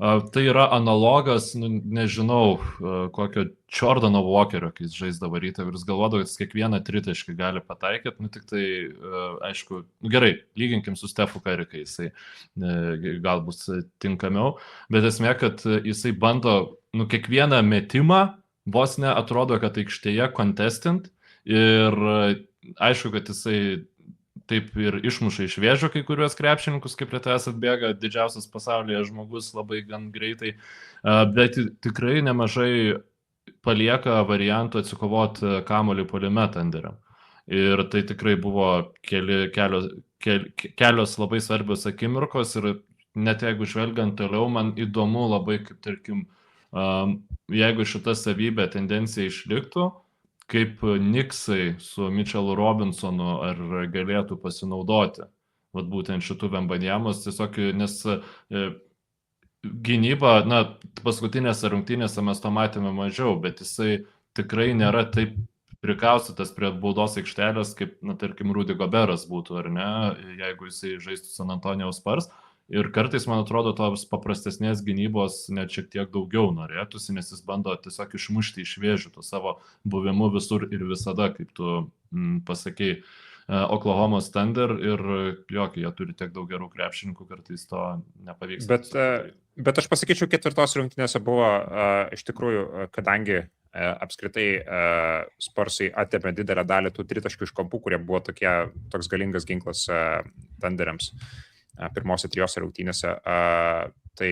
tai yra analogas, nežinau, kokio Jordano Walkerio, kai jis žaisdavo rytą, ir jis galvodavo, kad jis kiekvieną tritaškį gali pataikyti, tik tai, aišku, gerai, lyginkim su Stefu Curry, kai jisai gal bus tinkamiau, bet esmė, kad jisai bando, kiekvieną metimą, vos ne atrodo, kad aikštėje contestant ir aišku, kad jisai taip ir išmuša iš vėžio kai kuriuos krepšininkus, kaip prie tavęs atbėga didžiausias pasaulyje žmogus labai gan greitai, bet tikrai nemažai palieka variantų atsikovoti kamuolį puolime Thunderiam. Ir tai tikrai buvo kelios labai svarbios akimirkos ir net jeigu žvelgiant toliau, man įdomu labai, kaip tarkim, jeigu šita savybė tendencija išliktų, kaip Knicksai su Mitchellu Robinsonu ar galėtų pasinaudoti būtent šitų Wembanyamos, tiesiog, nes gynyba, paskutinėse rungtynėse mes to matėme mažiau, bet jisai tikrai nėra taip prikaustytas prie baudos aikštelės, kaip, tarkim, Rudy Goberas būtų, ar ne, jeigu jisai žaistų San Antonijaus Spurs. Ir kartais, man atrodo, tos paprastesnės gynybos net šiek tiek daugiau norėtųsi, nes jis bando tiesiog išmušti iš vėžių to savo buvimu visur ir visada, kaip tu pasakei, Oklahomos Thunder ir jie turi tiek daug gerų krepšininkų, kartais to nepavyks. Bet aš pasakyčiau, 4 rungtynėse buvo iš tikrųjų, kadangi apskritai Spursai atėmė didelę dalį tų tritaškių iš kampų, kurie buvo toks galingas ginklas Thunderiams. Pirmose 3 rungtynėse, tai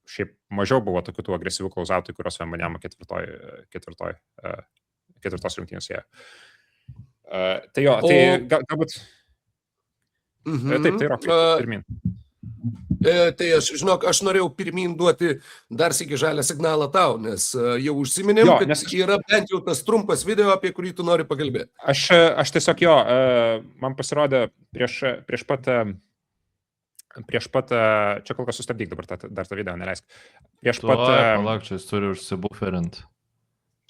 šiaip mažiau buvo tokių tų agresyvių klausautų, kurios Wembanyama 4 rungtynėse. Tai jo, tai galbūt... Taip, tai yra pirmin. Tai aš norėjau pirmin duoti dar sykį žalią signalą tau, nes jau užsiminėm, kad yra bent jau tas trumpas video, apie kurį tu nori pakalbėti. Aš tiesiog man pasirodė prieš pat, čia kol kas sustabdyk dabar dar tą video, neleisk. Palauk, čia jis turi užsibuferinti.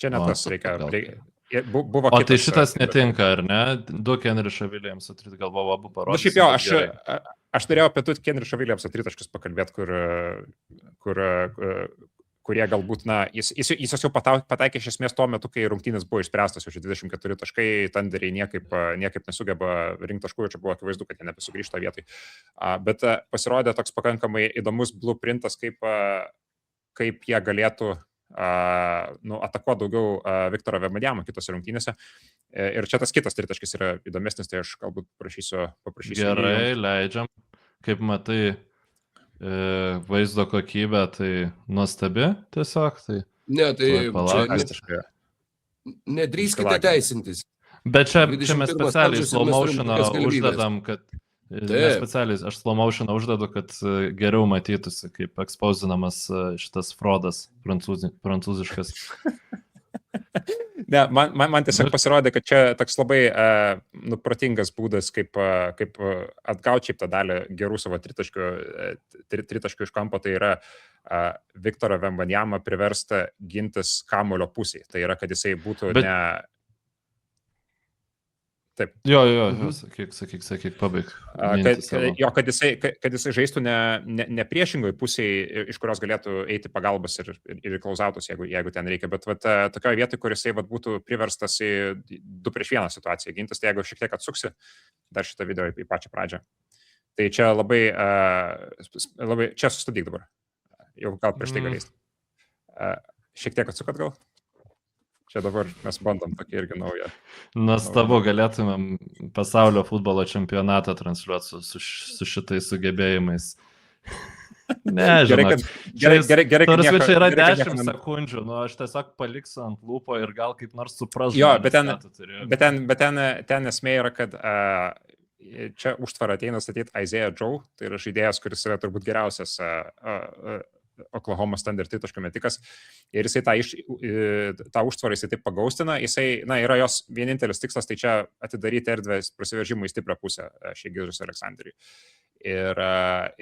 Čia net tas reikia. O tai šitas netinka, ar ne? 2 Kenrišą Williamsą galvoju abu parodyti. Šiaip jo, aš norėjau apie 2 Kenrišą Williamsą tritaškius pakalbėti, kurie galbūt, jis jau pataikė iš esmės tuo metu, kai rungtynės buvo išspręstas, jau 24 taškai, Thunderiai niekaip nesugeba rinkti taškų, čia buvo akivaizdu, kad jie nebesugrįžta vietai. Bet pasirodė toks pakankamai įdomus blueprintas, kaip jie galėtų atakuoti daugiau Viktorą Wembanyamą kitose rungtynėse. Ir čia tas kitas tritaškis yra įdomesnis, tai aš galbūt paprašysiu. Gerai, leidžiam. Kaip matai, vaizdo kokybė, tai nuostabi tiesiog. Tai Ne, tai tuoj čia palauk. Fantastiškai. nedrįskite Iškalakė. teisintis. Bet čia 21 mes specialiai amžius ir slow mes turim motioną tokias galimybes. uždedam, kad aš slow motioną uždedu, kad geriau matytųsi, kaip ekspozinamas šitas frodas prancūziškas. Ne, man tiesiog pasirodė, kad čia toks labai protingas būdas, kaip atgauti šiaip tą dalį gerų savo tritaškių iš kampo, tai yra Viktorą Wembanyamą priversta gintis kamulio pusėje. Tai yra, kad jisai būtų ne... Taip. Jo, sakyk, pabaig. Kad jisai žaistų ne priešingoje pusėje, iš kurios galėtų eiti pagalbas ir klausautus, jeigu ten reikia, bet tokioje vietoje, kur jisai būtų priverstas į 2-1 situaciją gintis, tai jeigu šiek tiek atsuksi dar šitą video į pačią pradžią. Tai čia labai čia sustabdyk dabar. Jau gal prieš tai galės. Šiek tiek atsukat gal? Čia dabar mes bandom tokį irgi naują. Nuostabu, galėtumėm pasaulio futbolo čempionatą transliuoti su šitais sugebėjimais. Ne, žinok. Gerai, kad yra 10 sekundžių, aš tiesiog paliksiu ant lūpo ir gal kaip nors suprasiu. Jo, bet ten esmė yra, kad čia užtvarą ateina statyti Isaiah Joe, tai yra žaidėjas, kuris yra turbūt geriausias Oklahoma Thunder tritaškių metikas, ir jisai tą užtvarą jisai taip pagaustina, jisai, yra jos vienintelis tikslas, tai čia atidaryti erdvės prasiveržimų į stiprią pusę Shai Gilgeous-Alexanderiui. Ir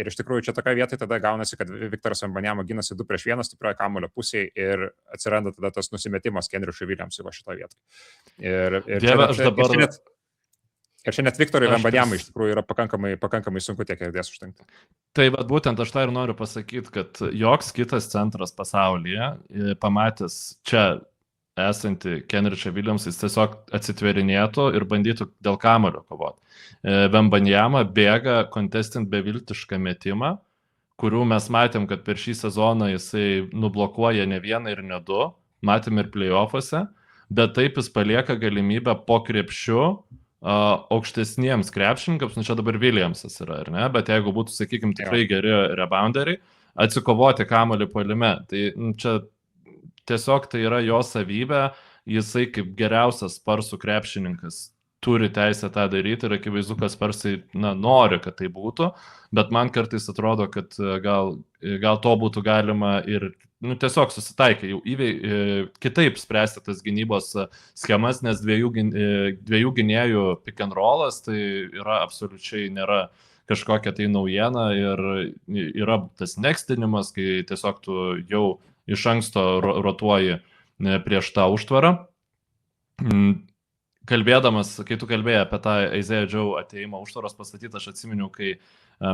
iš tikrųjų čia tokia vietoje tada gaunasi, kad Viktoras Wembanyama ginasi 2-1 stiprioje kamulio pusėje ir atsiranda tada tas nusimetimas Kenrišui Williamsui va šitoje vietoje. Ir čia net Viktorui Wembanyamai iš tikrųjų yra pakankamai sunku tiek erdvės užtenkti. Tai būtent aš tą ir noriu pasakyti, kad joks kitas centras pasaulyje, pamatęs čia esantį Kenrišą Williamsą, jis tiesiog atsitverinėtų ir bandytų dėl kamuolio kovoti. Wembanyama bėga kontestint beviltišką metimą, kurių mes matėm, kad per šį sezoną jisai nublokuoja ne vieną ir ne du, matėm ir play-offuose, bet taip jis palieka galimybę po krepšiu aukštesniems krepšininkams, čia dabar Williamsas yra, ar ne, bet jeigu būtų, sakykime, tikrai geri rebounderiai, atsikovoti kamuolį puolime, tai čia tiesiog tai yra jo savybė, jisai kaip geriausias Sparsų krepšininkas turi teisę tą daryti ir akivaizdu, kad Sparsai nori, kad tai būtų, bet man kartais atrodo, kad gal to būtų galima ir tiesiog susitaikė jau kitaip spręsti tas gynybos schemas, nes dviejų gynėjų pick and rollas tai yra absoliučiai nėra kažkokia tai naujiena ir yra tas nextinimas, kai tiesiog tu jau iš anksto rotuoji prieš tą užtvarą. Kalbėdamas, kai tu kalbėjai apie tą Isaiah Joe ateimą užtvaros pastatyti, aš atsiminiau, kai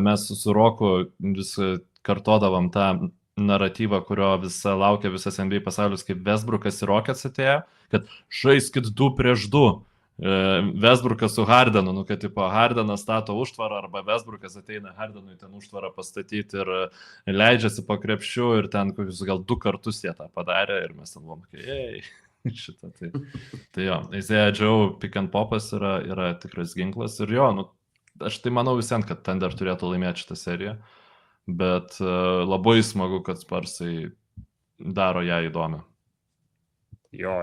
mes su Roku vis kartodavom tą naratyvą, kurio laukia visas NBA pasaulis, kaip Westbrookas ir Rockets atėjo, kad žaiskit 2-2. Westbrookas su Hardenu, kad Hardenas stato užtvarą arba Westbrookas ateina Hardenui ten užtvarą pastatyti ir leidžiasi po krepšiu ir ten kokius gal 2 kartus jie tą padarė ir mes ten buvom, šitą, tai jo, Isaiah Joe pick and popas yra tikras ginklas ir jo, aš tai manau visiems, kad Thunder turėtų laimėti šitą seriją, bet labai smagu, kad Sparsai daro ją įdomią. Jo.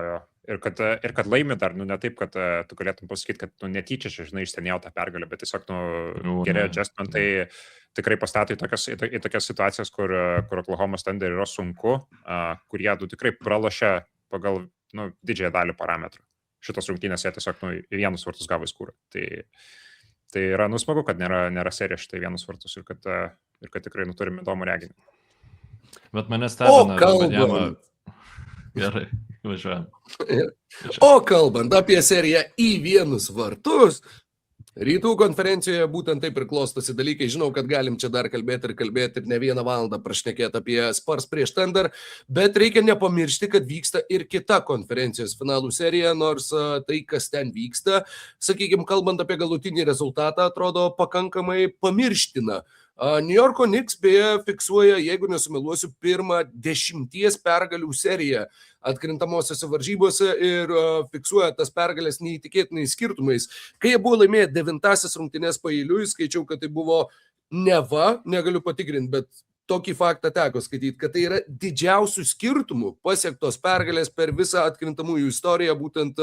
Ir kad laimi dar, ne taip, kad tu galėtum pasakyti, kad netyčia, išsenėjau tą pergalę, bet tiesiog, geri adjustmentai tikrai pastato į tokias situacijas, kur Oklahoma Thunder yra sunku, kur jie tikrai pralošia pagal didžiąją dalį parametrų. Šitos rungtynės jie tiesiog į vienus vartus gavo į skūrą. Tai yra smagu, kad nėra serija šitai vienus vartus ir kad tikrai turime įdomų reginį. Bet mane stebina. Gerai, važiuojam. O kalbant apie seriją į vienus vartus, Rytų konferencijoje būtent taip ir klostosi dalykai. Žinau, kad galim čia dar kalbėti ir ne 1 valandą prašnekėti apie Spurs prieš Thunder, bet reikia nepamiršti, kad vyksta ir kita konferencijos finalų serija, nors tai, kas ten vyksta, sakykime, kalbant apie galutinį rezultatą, atrodo pakankamai pamirština. New Yorko Knicks beje fiksuoja, jeigu nesumeluosiu, pirmą 10 pergalių seriją atkrintamosiose varžybose ir fiksuoja tas pergalės neįtikėtinais skirtumais. Kai jie buvo laimėję 9 rungtynes paeiliui, skaičiau, kad tai buvo neva, negaliu patikrinti, bet tokį faktą teko skaityti, kad tai yra didžiausių skirtumų pasiektos pergalės per visą atkrintamųjų istoriją, būtent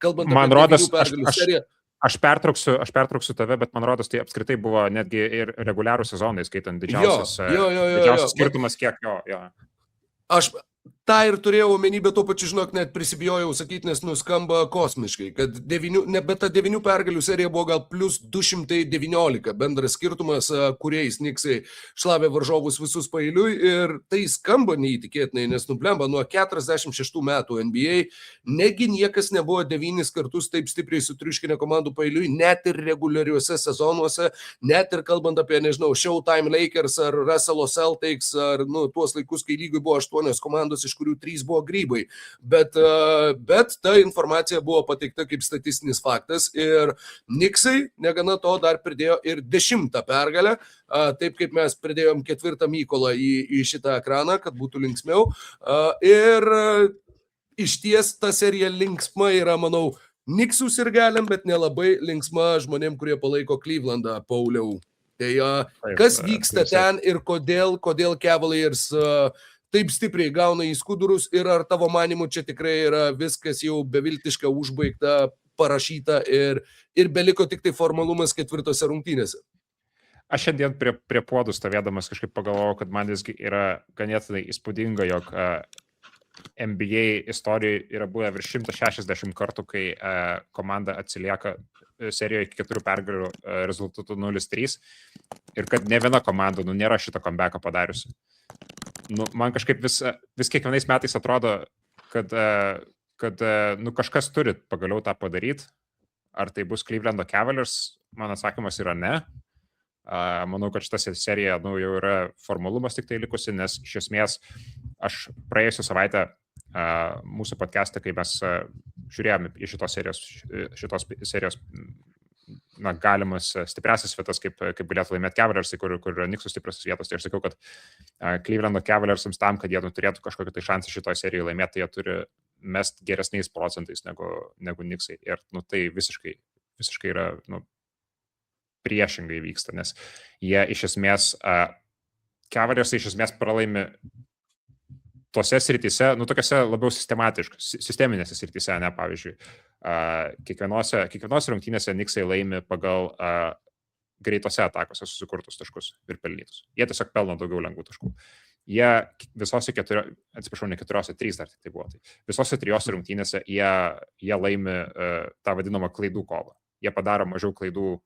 kalbant Man apie rodos, 9 pergalių seriją. Aš pertrauksiu tave, bet man rodos, tai apskritai buvo netgi ir reguliarų sezonai, skaitant didžiausias skirtumas, kiek jo. Aš tą ir turėjau omeny, bet tuo pačiu, žinok, net prisibijojau sakyti, nes nuskamba kosmiškai, kad bet ta 9 pergalių serija buvo gal plus 219 bendras skirtumas, kuriais Knicksai šlavė varžovus visus paeiliui ir tai skamba neįtikėtinai, nes nublemba nuo 46 metų NBA, negi niekas nebuvo 9 kartus taip stipriai sutriuškinę komandų paeiliui, net ir reguliariuose sezonuose, net ir kalbant apie, nežinau, Showtime Lakers ar Russell Celtics, ar tuos laikus, kai lygui buvo 8 komandos, iš kurių 3 buvo grybai. Bet ta informacija buvo pateikta kaip statistinis faktas ir Knicksai, negana to, dar pridėjo ir 10 pergalę, taip kaip mes pridėjom 4 Mykolą į šitą ekraną, kad būtų linksmiau. Ir iš ties ta serija linksma yra, manau, Knicksų sirgaliam, bet nelabai linksma žmonėm, kurie palaiko Clevelandą, Pauliau. Tai kas vyksta ten ir kodėl Cavaliers taip stipriai gauna į skudurus ir ar tavo manimu čia tikrai yra viskas jau beviltiška, užbaigta, parašyta ir beliko tik tai formalumas 4 rungtynėse? Aš šiandien prie puodų stovėdamas kažkaip pagalvojau, kad man visgi yra ganėtinai įspūdinga, jog NBA istorijoje yra buvę virš 160 kartų, kai komanda atsilieka serijoje 4 pergalių rezultatų 0-3 ir kad ne viena komanda nėra šito comebacko padariusi. Man kažkaip vis kiekvienais metais atrodo, kad kažkas turi pagaliau tą padaryti. Ar tai bus Clevelando Cavaliers? Mano atsakymas yra ne. Manau, kad šita serija jau yra formalumas tik tai likusi, nes iš esmės aš praėjusią savaitę mūsų podcast'ą, kai mes žiūrėjome į šitos serijos galimas stipriasis vietas, kaip galėtų laimėti Cavaliers, kur yra Knicksų stipriasis vietos. Tai aš sakiau, kad Clevelando Cavaliersams tam, kad jie turėtų kažkokį tai šansą šitoje serijoje laimėti, jie turi mest geresniais procentais negu Knicksai. Ir tai visiškai yra priešingai vyksta, nes jie iš esmės, Cavaliersai iš esmės pralaimi tose srityse, tokiose labiau sisteminėse srityse, ne, pavyzdžiui, kiekvienos rungtynėse Knicksai laimi pagal greitose atakose susikurtus taškus ir pelnytus. Jie tiesiog pelno daugiau lengvų taškų. Jie visose 4, atsiprašau, ne 4, 3 dar tai buvo. Tai visose 3 rungtynėse jie laimi tą vadinamą klaidų kovą. Jie padaro mažiau klaidų,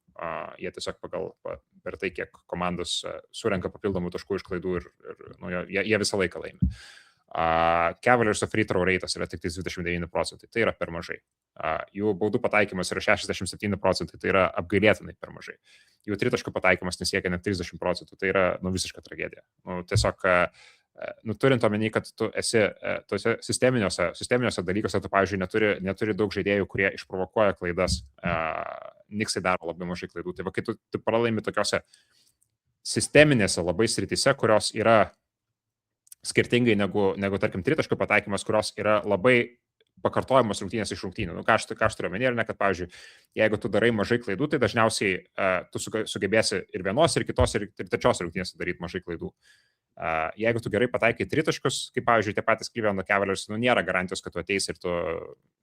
jie tiesiog per tai, kiek komandos surenka papildomų taškų iš klaidų ir jie visą laiką laimi. Cavaliers free throw ratas yra tik 29%, tai yra per mažai. Jų baudų pataikymas yra 67%, tai yra apgailėtinai per mažai. Jų tritaškų pataikymas nesiekia net 30%, tai yra visiška tragedija. Tiesiog, turint omeny, kad tu esi tose sisteminiuose dalykuose, tu, pavyzdžiui, neturi daug žaidėjų, kurie išprovokuoja klaidas. Knicksai daro labai mažai klaidų. Tai va, kai tu pralaimi tokiose sisteminėse labai srityse, kurios yra skirtingai negu tarkim, tritaškų pataikymas, kurios yra labai pakartojamos rungtynės iš rungtynių. Ką aš turiu omeny, ar ne, kad, pavyzdžiui, jeigu tu darai mažai klaidų, tai dažniausiai tu sugebėsi ir vienos, ir kitos, ir trečios rungtynės daryti mažai klaidų. Jeigu tu gerai pataikai tritaškus, kaip, pavyzdžiui, tie patys Clevelando Cavaliers, nėra garantijos, kad tu ateisi ir tu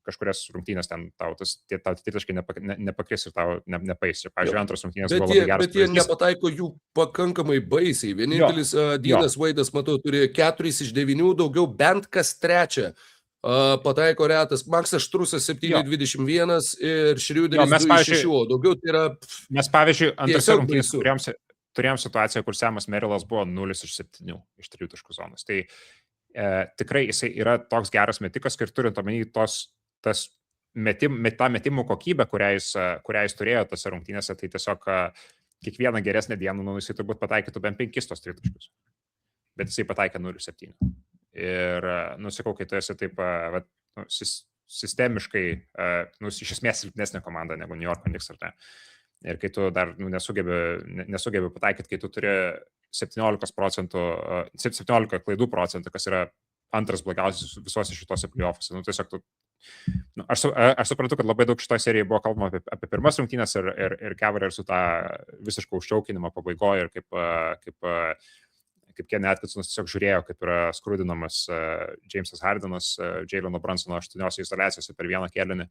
kažkurias rungtynės ten tau tritaškai nepakris ir tau nepaeis. Pavyzdžiui, antros rungtynės buvo labai geras. Bet jie nepataiko jų pakankamai baisiai. Vienintelis Deanas Waidas, matau, turi 4 iš 9, daugiau bent kas trečią. Pataiko retas. Maksas Štrusas 7-21 ir Šriuderis 2-6. Daugiau tai yra... Mes, pavyzdžiui, antrose rungtynės turėjom situaciją, kur Samas Merilas buvo 0-7 iš 3 taškų zonos. Tai tikrai jisai yra toks geras metikas, ir turint omeny tą metimų kokybę, kurią jis turėjo tose rungtynėse, tai tiesiog kiekvieną geresnę dieną jisai turbūt pataikytų bent 5 tos 3 taškus. Bet jisai pataikė 0-7. Ir, sakau, kai tu esi taip sistemiškai, iš esmės silpnesnė komanda negu New York Knicks, ar ne? Ir kai tu dar nesugebi pataikyti, kai tu turi 17 klaidų procentų, kas yra antras blogiausias visose šitose playoffose. Tiesiog tu Aš suprantu, kad labai daug šitoje serijoje buvo kalbama apie pirmas rungtynės ir Cavaliers su tą visišką užčiaukinimą pabaigoje ir kaip Kenny Atkinsonas tiesiog žiūrėjo, kaip yra skrudinamas Jamesas Hardenas Jaylono Brunsono 8 izoliacijose per vieną kėlinį.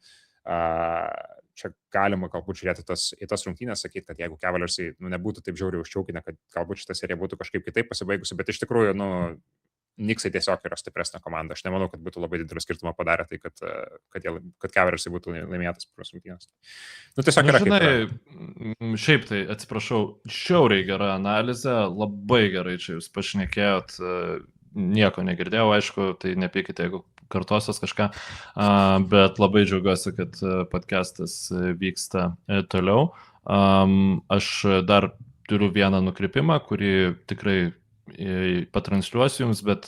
Čia galima galbūt žiūrėti į tas rungtynės, sakyti, kad jeigu Cavaliarsai nebūtų taip žiauriai užčiaukinę, kad galbūt šitą seriją būtų kažkaip kitaip pasibaigusi, bet iš tikrųjų, Knicksai tiesiog yra stipresnė komanda. Aš nemanau, kad būtų labai didelį skirtumą padarę tai, kad Cavaliarsai būtų laimėtas pirmas rungtynės. Tiesiog yra kaip... Šiaip tai, atsiprašau, šiauriai gera analizė, labai gerai čia jūs pašnekėjot, nieko negirdėjau, aišku, tai nepykite, jeigu kartosios kažką, bet labai džiaugiuosi, kad podcastas vyksta toliau. Aš dar turiu vieną nukrypimą, kurį tikrai patransliuosiu jums, bet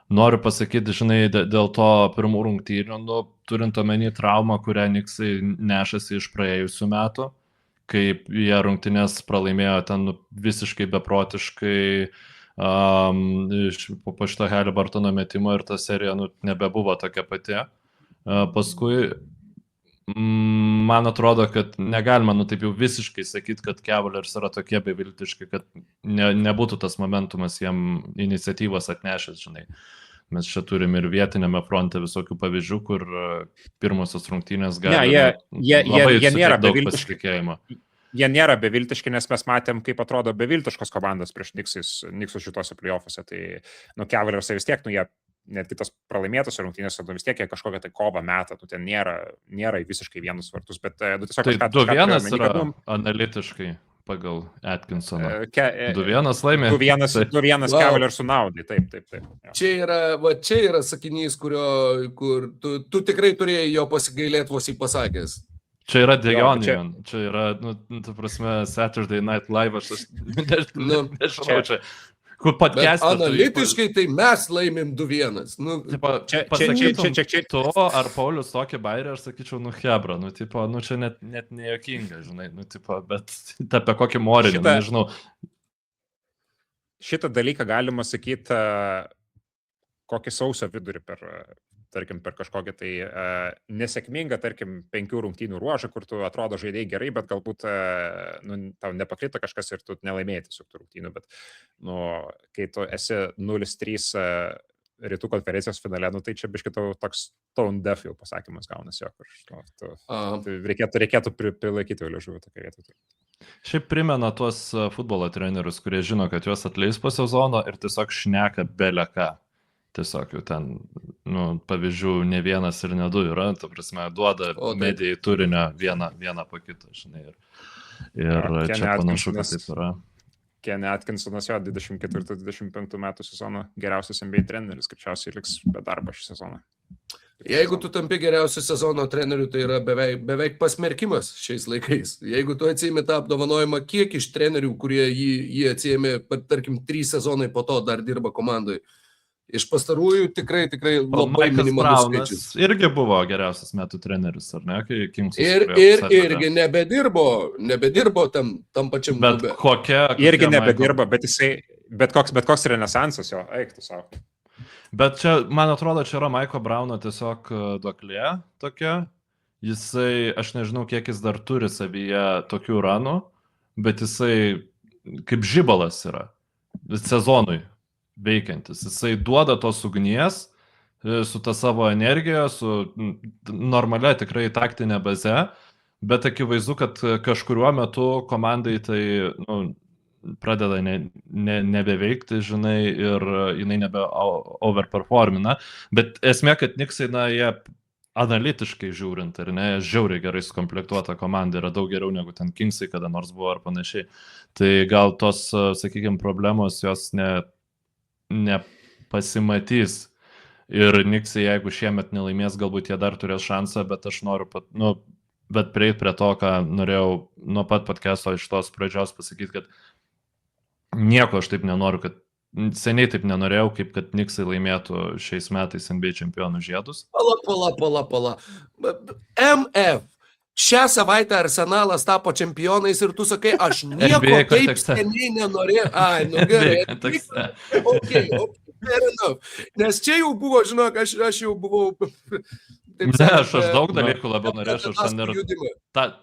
noriu pasakyti, žinai, dėl to pirmų rungtynių, turint omeny traumą, kurią Knicksai nešasi iš praėjusių metų, kaip jie rungtynės pralaimėjo ten visiškai beprotiškai po šito Haliburtono metimo ir ta serija nebebuvo tokia pati. Paskui man atrodo, kad negalima taip jau visiškai sakyti, kad Cavaliers yra tokie beviltiški, kad nebūtų tas momentumas jiem iniciatyvos atnešęs, žinai. Mes čia turim ir vietinėme fronte visokių pavyzdžių, kur pirmosios rungtynės gali labai suteikti daug pasitikėjimo. Jie nėra beviltiški, nes mes matėm, kaip atrodo beviltiškos komandos prieš Knicksus šituose playoffuose. Tai Cavaliers vis tiek, jie net kitos pralaimėtos rungtynės, vis tiek jie kažkokią tai kovą metą, ten nėra visiškai vienus vartus, bet tiesiog... Tai 2-1 yra analitiškai pagal Atkinsoną. 2-1 laimė. 2-1 Cavaliers su naudai, taip. Čia yra sakinys, kur tu tikrai turėjai jo pasigailėti vos į pasakęs. Čia yra Dejonion, čia yra, ta prasme, Saturday Night Live, aš nežinau, čia... Analitiškai tai mes laimim 2-1. Pasakytum to, ar Paulius tokį bairį, aš sakyčiau, hebra, čia net nejokinga, žinai, bet apie kokį morinį, nežinau. Šitą dalyką galima sakyti kokį sausio vidurį per kažkokią tai nesėkmingą, 5 rungtynių ruožą, kur tu atrodo žaidėjai gerai, bet galbūt tau nepakrito kažkas ir tu nelaimėjai tiesiog tų rungtynių, bet kai tu esi 0-3 rytų konferencijos finale, tai čia biškai toks tone deaf jau pasakymas gaunasi, reikėtų prilaikyti liežuvį tokia vietą. Šiaip primena tuos futbolo trenerius, kurie žino, kad juos atleis po sezono ir tiesiog šneka beleką. Tiesiog jau ten, pavyzdžių ne vienas ir ne du yra, ta prasme, duoda medijai turinio vieną po kitą, žinai. Ir čia panašu, kad taip yra. Kenny Atkinsonas jo 24-25 metų sezono geriausias NBA treneris, greičiausiai liks be darbo šį sezoną. Jeigu tu tampi geriausiu sezono treneriu, tai yra beveik pasmerkimas šiais laikais. Jeigu tu atsiimi tą apdovanojimą, kiek iš trenerių, kurie jį atsiėmė, tarkim, 3 sezonai po to dar dirba komandai. Iš pastarųjų tikrai labai minimalus skaičius. Irgi buvo geriausias metų treneris, ar ne? Irgi nebedirbo tam pačiam klube. Irgi nebedirbo, bet koks renesansas jo, eiktų savo. Bet čia, man atrodo, čia yra Maiko Brauno tiesiog duoklė tokia. Jisai, aš nežinau, kiek jis dar turi savyje tokių ranų, bet jisai kaip žibalas yra sezonui veikiantis. Jisai duoda tos ugnies su ta savo energija, su normalia tikrai taktinė baze, bet akivaizdu, kad kažkuriuo metu komandai tai pradeda nebeveikti, žinai, ir jinai nebe overperformina. Bet esmė, kad Knicksai, jie analitiškai žiūrint, ar ne, žiauriai gerai sukomplektuota komanda yra daug geriau negu ten Kingsai kada nors buvo ar panašiai. Tai gal tos, sakykime, problemos jos nepasimatys. Ir Knicksai, jeigu šiemet nelaimės, galbūt jie dar turės šansą, bet aš noriu bet prieiti prie to, ką norėjau nuo pat podcast'o iš tos pradžios pasakyti, kad nieko aš taip nenoriu, kad seniai taip nenorėjau, kaip kad Knicksai laimėtų šiais metais NBA čempionų žiedus. Pala. MF. Šią savaitę Arsenalas tapo čempionais ir tu sakai, aš nieko taip seniai nenorėjau. Ai, gerai. Okay, fair enough. Nes čia jau buvo, žinok, aš jau buvau taip Ne, sakant, aš daug dalykų labiau norėčiau, aš ten ir judimą.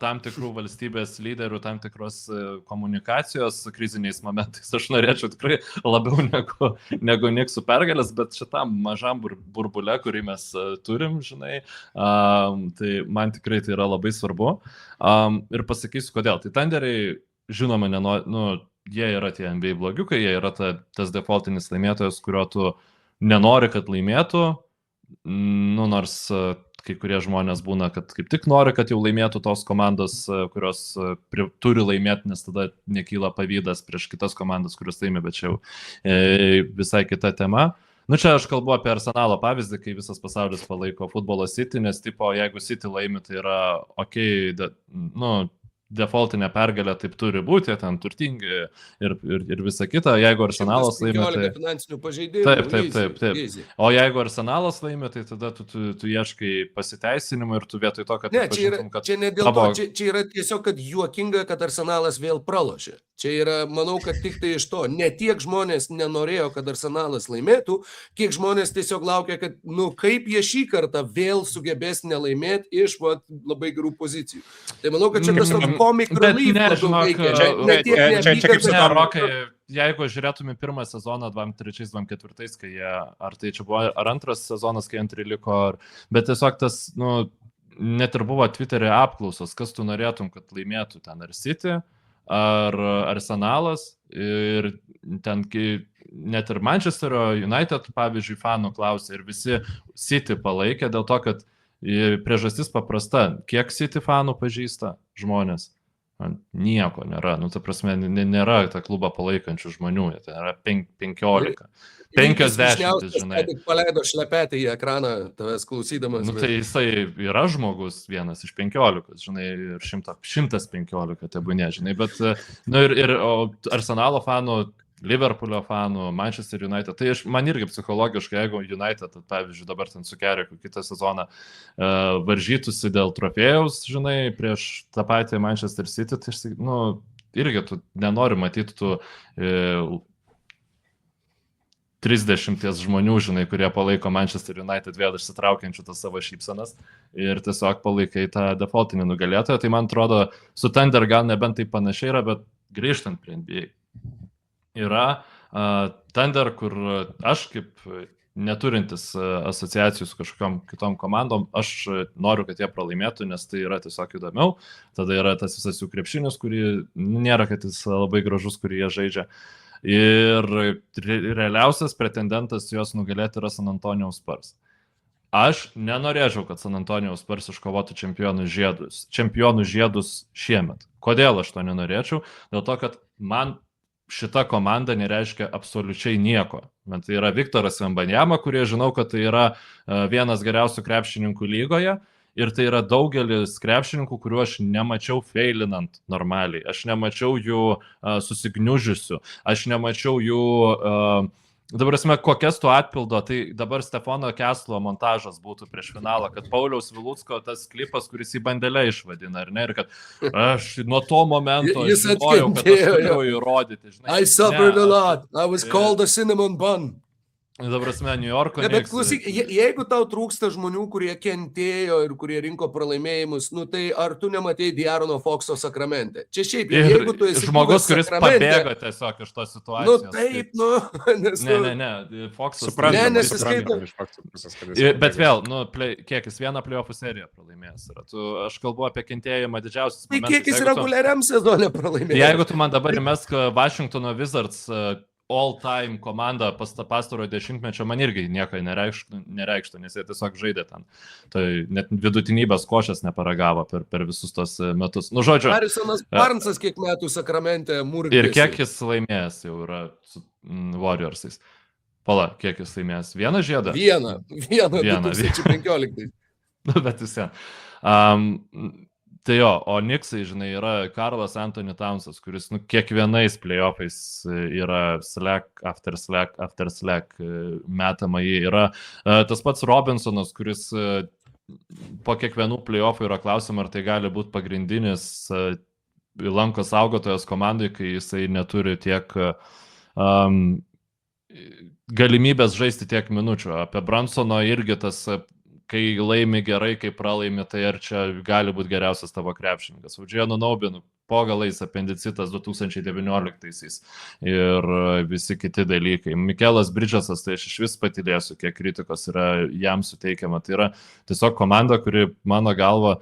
tam tikrų valstybės lyderių, tam tikros komunikacijos kriziniais momentais aš norėčiau tikrai labiau negu Niksų pergalės, bet šitam mažam burbule, kurį mes turim, žinai, tai man tikrai tai yra labai svarbu. Ir pasakysiu, kodėl. Tai Thunderiai, žinoma, jie yra tie NBA blogiukai, jie yra tas defaultinis laimėtojas, kurio tu nenori, kad laimėtų, nors kai kurie žmonės būna, kad kaip tik nori, kad jau laimėtų tos komandos, kurios turi laimėti, nes tada nekyla pavydas prieš kitas komandas, kurios laimė, bet čia jau visai kita tema. Čia aš kalbu apie Arsenalo pavyzdį, kai visas pasaulis palaiko futbolo City, nes tipo, jeigu City laimi, tai yra defaultinė pergalė, taip turi būti, ten turtingi ir visa kita. Jeigu Arsenalas laimi, tai... finansinių pažeidimų. Taip. O jeigu Arsenalas laimi, tai tada tu ieškai pasiteisinimų ir tu vietoj to, kad... Ne, čia ne dėl to, čia yra tiesiog, kad juokinga, kad Arsenalas vėl pralošė. Čia yra, manau, kad tik tai iš to. Ne tiek žmonės nenorėjo, kad Arsenalas laimėtų, kiek žmonės tiesiog laukia, kad, kaip jie šį kartą vėl sugebės nelaimėti iš labai gerų pozicijų. Tai manau, kad čia tas comic relief labiau veikia. Rokai, jeigu žiūrėtume pirmą sezoną 23-24, kai ar tai čia buvo ar antras sezonas, kai antri liko, bet tiesiog tas, net ir buvo Twitter'e apklausos, kas tu norėtum, kad laimėtų ten ar City, ar Arsenalas, ir ten net ir Manchesterio United, pavyzdžiui, fanų klausė ir visi City palaikė dėl to, kad priežastis paprasta, kiek City fanų pažįsta žmonės? Nieko nėra, ta prasme, nėra tą klubą palaikančių žmonių, tai yra 15. 50, žinai. Tik paleido šlepetį į ekraną, tavęs klausydamas. Tai jisai yra žmogus vienas iš 15, žinai, ir 115, tebūnė, žinai, bet, ir Arsenalo fanų, Liverpoolio fanų, Manchester United, tai man irgi psichologiškai, jeigu United, pavyzdžiui, dabar ten su Kereku kitą sezoną varžytųsi dėl trofėjaus, žinai, prieš tą patį Manchester City, tai irgi tu nenori matyti tų 30 žmonių, žinai, kurie palaiko Manchester United vėl išsitraukiančių tas savo šypsenas ir tiesiog palaikai tą defaultinį nugalėtoją. Tai man atrodo, su Thunder gal nebent tai panašiai yra, bet grįžtant prie NBA. Yra Thunder, kur aš kaip neturintis asociacijų su kažkokiam kitom komandom, aš noriu, kad jie pralaimėtų, nes tai yra tiesiog įdomiau. Tada yra tas visas jų krepšinis, kurį nėra, kad jis labai gražus, kurį jie žaidžia. Ir realiausias pretendentas juos nugalėti yra San Antonijaus Spurs. Aš nenorėčiau, kad San Antonijaus Spurs iškovotų čempionų žiedus šiemet. Kodėl aš to nenorėčiau? Dėl to, kad man šita komanda nereiškia absoliučiai nieko. Man tai yra Viktoras Wembanyama, kurie žinau, kad tai yra vienas geriausių krepšininkų lygoje ir tai yra daugelis krepšininkų, kuriuo aš nemačiau feilinant normaliai. Aš nemačiau jų susigniužusių, aš nemačiau jų... Dabar esame, kokias tu atpildo, tai dabar Stefano Keslo montažas būtų prieš finalą, kad Pauliaus Vilucko tas klipas, kuris į bandelę išvadina, ar ne, ir kad aš nuo to momento žinojau, kad aš turėjau įrodyti. Žinai, I suffered a lot, I was called a cinnamon bun. Dabar esame New Yorko. Bet klausyk, jeigu tau trūksta žmonių, kurie kentėjo ir kurie rinko pralaimėjimus, tai ar tu nematei Diarono Foxo Sakramente? Čia šiaip, jeigu tu esi žmogus, kuris pabėga tiesiog iš tos situacijos. Taip, nes... Ne, Foxas... Bet vėl, kiek jis vieną playoffų seriją pralaimėjęs yra. Aš kalbu apie kentėjimą didžiausius momentus. Tai kiek jis reguliariam sezone pralaimėjo? Jeigu tu man dabar įmesk Washingtono Wizards all-time komanda pastaro dešimtmečio, man irgi nieko nereikštų, nes jie tiesiog žaidė ten. Tai net vidutinybės košės neparagavo per visus tos metus. Žodžiu. Harrisonas Barnesas kiek metų Sakramente murgėsi. Ir kiek jis laimėjęs jau yra su Warriorsais? Pala, kiek jis laimėjęs? Vieną žiedą? Vieną 2015. Bet vis vien. Tai jo, o Knicksai, žinai, yra Karlas Anthony Townsas, kuris kiekvienais playoffais yra slack after slack metama jį. Yra tas pats Robinsonas, kuris po kiekvienų playoffų yra klausima, ar tai gali būti pagrindinis lankos saugotojas komandai, kai jisai neturi tiek galimybės žaisti tiek minučių. Apie Brunsono irgi tas kai laimi gerai, kai pralaimi, tai ar čia gali būti geriausias tavo krepšininkas. Audžėjo Nunaubin po galais apendicitas 2019-aisiais ir visi kiti dalykai. Mikelas Bridgesas, tai aš iš vis patylėsiu, kiek kritikos yra jam suteikiama. Tai yra tiesiog komanda, kuri mano galva,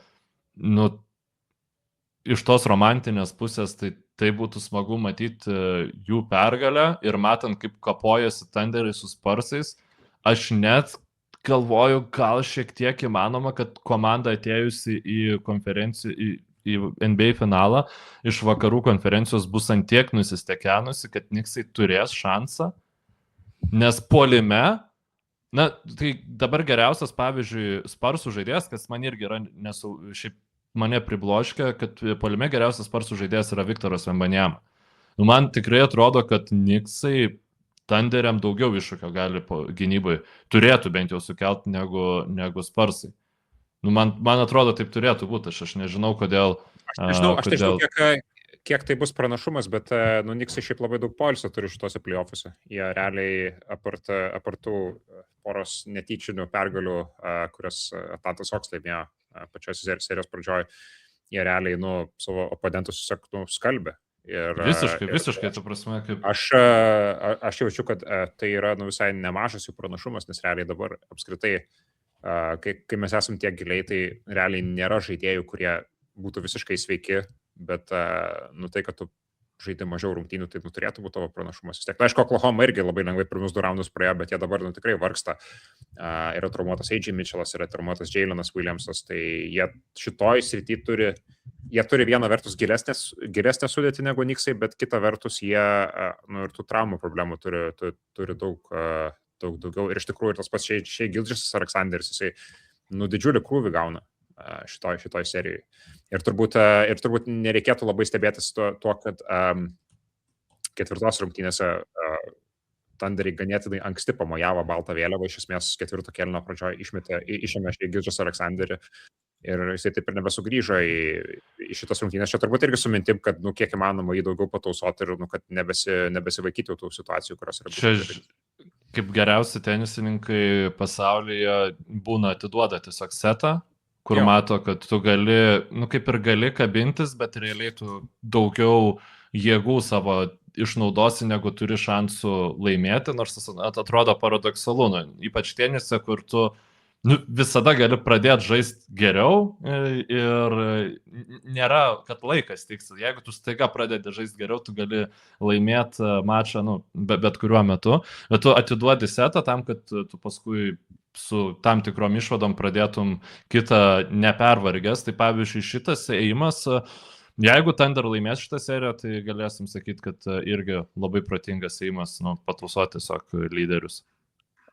iš tos romantinės pusės, tai būtų smagu matyti jų pergalę ir matant, kaip kapojasi Thunderiai su Spursais, aš net galvoju, gal šiek tiek įmanoma, kad komanda atėjusi į konferenciją, į NBA finalą iš vakarų konferencijos bus antiek nusistekenusi, kad Knicksai turės šansą, nes puolime, tai dabar geriausias, pavyzdžiui, Spursų žaidėjas, kas man irgi yra šiaip mane pribloškia, kad puolime geriausias Spursų žaidėjas yra Viktoras Wembanyama. Man tikrai atrodo, kad Knicksai Thunderiam daugiau iššūkio gali gynybai, turėtų bent jau sukelti negu Spursai. Man atrodo, taip turėtų būti, aš nežinau, kodėl. Aš nežinau, kiek tai bus pranašumas, bet Knicksai šiaip labai daug poilsio turi šituose playoffuose. Jie realiai apartų poros netyčinių pergalių, kurias Atlantas Hawks laimėjo pačios serijos pradžioj, jie realiai savo oponentus tiesiog skalbė. Visiškai, tu prasme, kaip... Aš jaučiu, kad tai yra visai nemažas jų pranašumas, nes realiai dabar apskritai, kai mes esam tiek giliai, tai realiai nėra žaidėjų, kurie būtų visiškai sveiki, bet tai, kad tu žaidė mažiau rungtynių, tai turėtų būti tavo pranašumas. Aišku, Oklahoma irgi labai lengvai pirmus 2 raundus praėjo, bet jie dabar tikrai vargsta. Yra traumuotas A.J. Mitchellas, yra traumuotas Jalenas Williamsas, tai jie šitoj srity turi vieną vertus gilesnę sudėtį negu Knicksai, bet kita vertus jie ir tų traumų problemų turi daug daugiau. Ir iš tikrųjų ir tas pats Shai Gilgeous-Alexanderis, jisai didžiulį krūvį gauna šitoj serijai. Ir turbūt nereikėtų labai stebėtis tuo, kad 4 rungtynėse Thunderiai ganėtinai anksti pamojavo baltą vėliavą, iš esmės 4 kėlinio pradžioje išėmė Shai Gilgeous-Alexanderį ir jisai taip ir nebesugrįžo į šitas rungtynės. Čia turbūt irgi su mintim, kad kiek įmanoma jį daugiau patausoti ir kad nebesivaikyti tų situacijų, kurios yra. Čia kaip geriausi tenisininkai pasaulyje būna atiduoda tiesiog setą, kur mato, kad tu gali, kaip ir gali kabintis, bet realiai tu daugiau jėgų savo išnaudosi, negu turi šansų laimėti, nors tas atrodo paradoksalu, ypač tenise, kur tu visada gali pradėti žaisti geriau ir nėra, kad laikas tiks. Jeigu tu staiga pradedi žaisti geriau, tu gali laimėti mačą bet kuriuo metu, bet tu atiduodi setą tam, kad tu paskui su tam tikrom išvadom pradėtum kitą nepervargęs. Tai pavyzdžiui, šitas ėjimas, jeigu Thunder laimės šitą seriją, tai galėsim sakyti, kad irgi labai protingas ėjimas, patausoti tiesiog lyderius.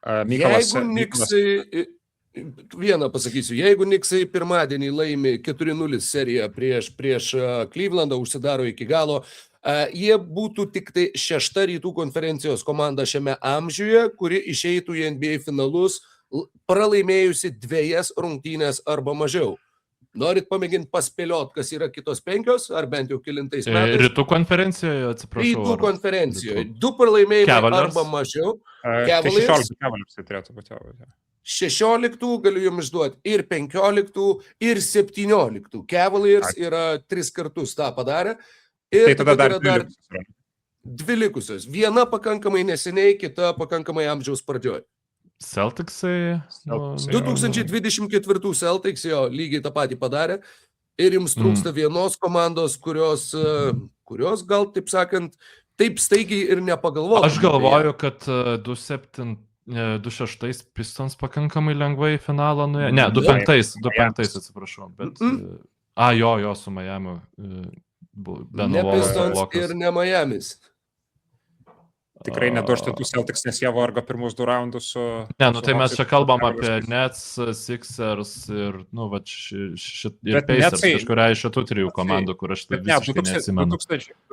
Jeigu Knicksai, vieną pasakysiu, jeigu Knicksai pirmadienį laimi 4-0 seriją prieš Clevelandą, užsidaro iki galo, jie būtų tik tai 6 rytų konferencijos komanda šiame amžiuje, kuri išeitų į NBA finalus pralaimėjusi 2 rungtynės arba mažiau. Norit pamėginti paspėliot, kas yra kitos 5, ar bent jau kelintais metais? Rytų konferencijoje, atsiprašau. Rytų konferencijoje. 2 pralaimėjimai arba mažiau. Cavaliers turėtų būti. 16 galiu jums išduoti, ir 15, ir 17. Cavaliers yra 3 kartus tą padarę. Ir tai tada dar 2 likusios. Viena pakankamai neseniai, kita pakankamai amžiaus pradžioj. Celticsai? 2024 Celtics lygiai tą patį padarė. Ir jums trūksta vienos komandos, kurios gal, taip sakant, taip staigiai ir nepagalvojo. Aš galvoju, kad 2-6 Pistons pakankamai lengvai finalą nuėjo. Ne, 2-5, atsiprašau. Bet, jo, su Miami. Ne Pistons ir ne Miamis. Tikrai neduoštų Celtics, nes jie vargo pirmus 2 raundus su... Ne, tai mes čia kalbam apie Nets, Sixers ir, ir Pacers, kažkuria iš šitų 3 komandų, kur aš tai visiškai neatsimenu.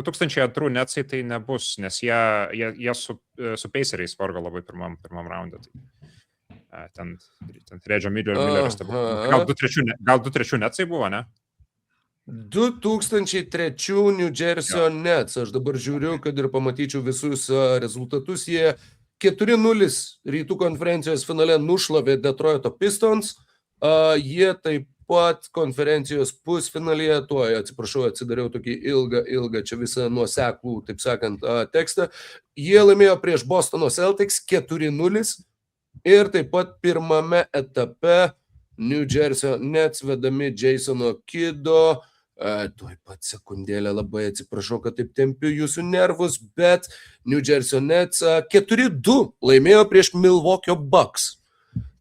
2002 Netsai tai nebus, nes jie su Paceriais vargo labai pirmam raundą. Ten Reggie Milleris. Gal 2-3 Netsai buvo, ne? 2003 New Jersey Nets, aš dabar žiūriu, kad ir pamatyčiau visus rezultatus, jie 4-0 rytų konferencijos finale nušlavė Detroito Pistons, Jie taip pat konferencijos pusfinalyje, atsiprašau, atsidariau tokį ilgą čia visą nuoseklų, taip sakant, tekstą. Jie laimėjo prieš Bostono Celtics 4-0 ir taip pat pirmame etape New Jersey Nets vedami Jasono Kiddo. Tuoj pat sekundėlę, labai atsiprašau, kad taip tempiu jūsų nervus, bet New Jersey Nets 4-2 laimėjo prieš Milwaukee Bucks.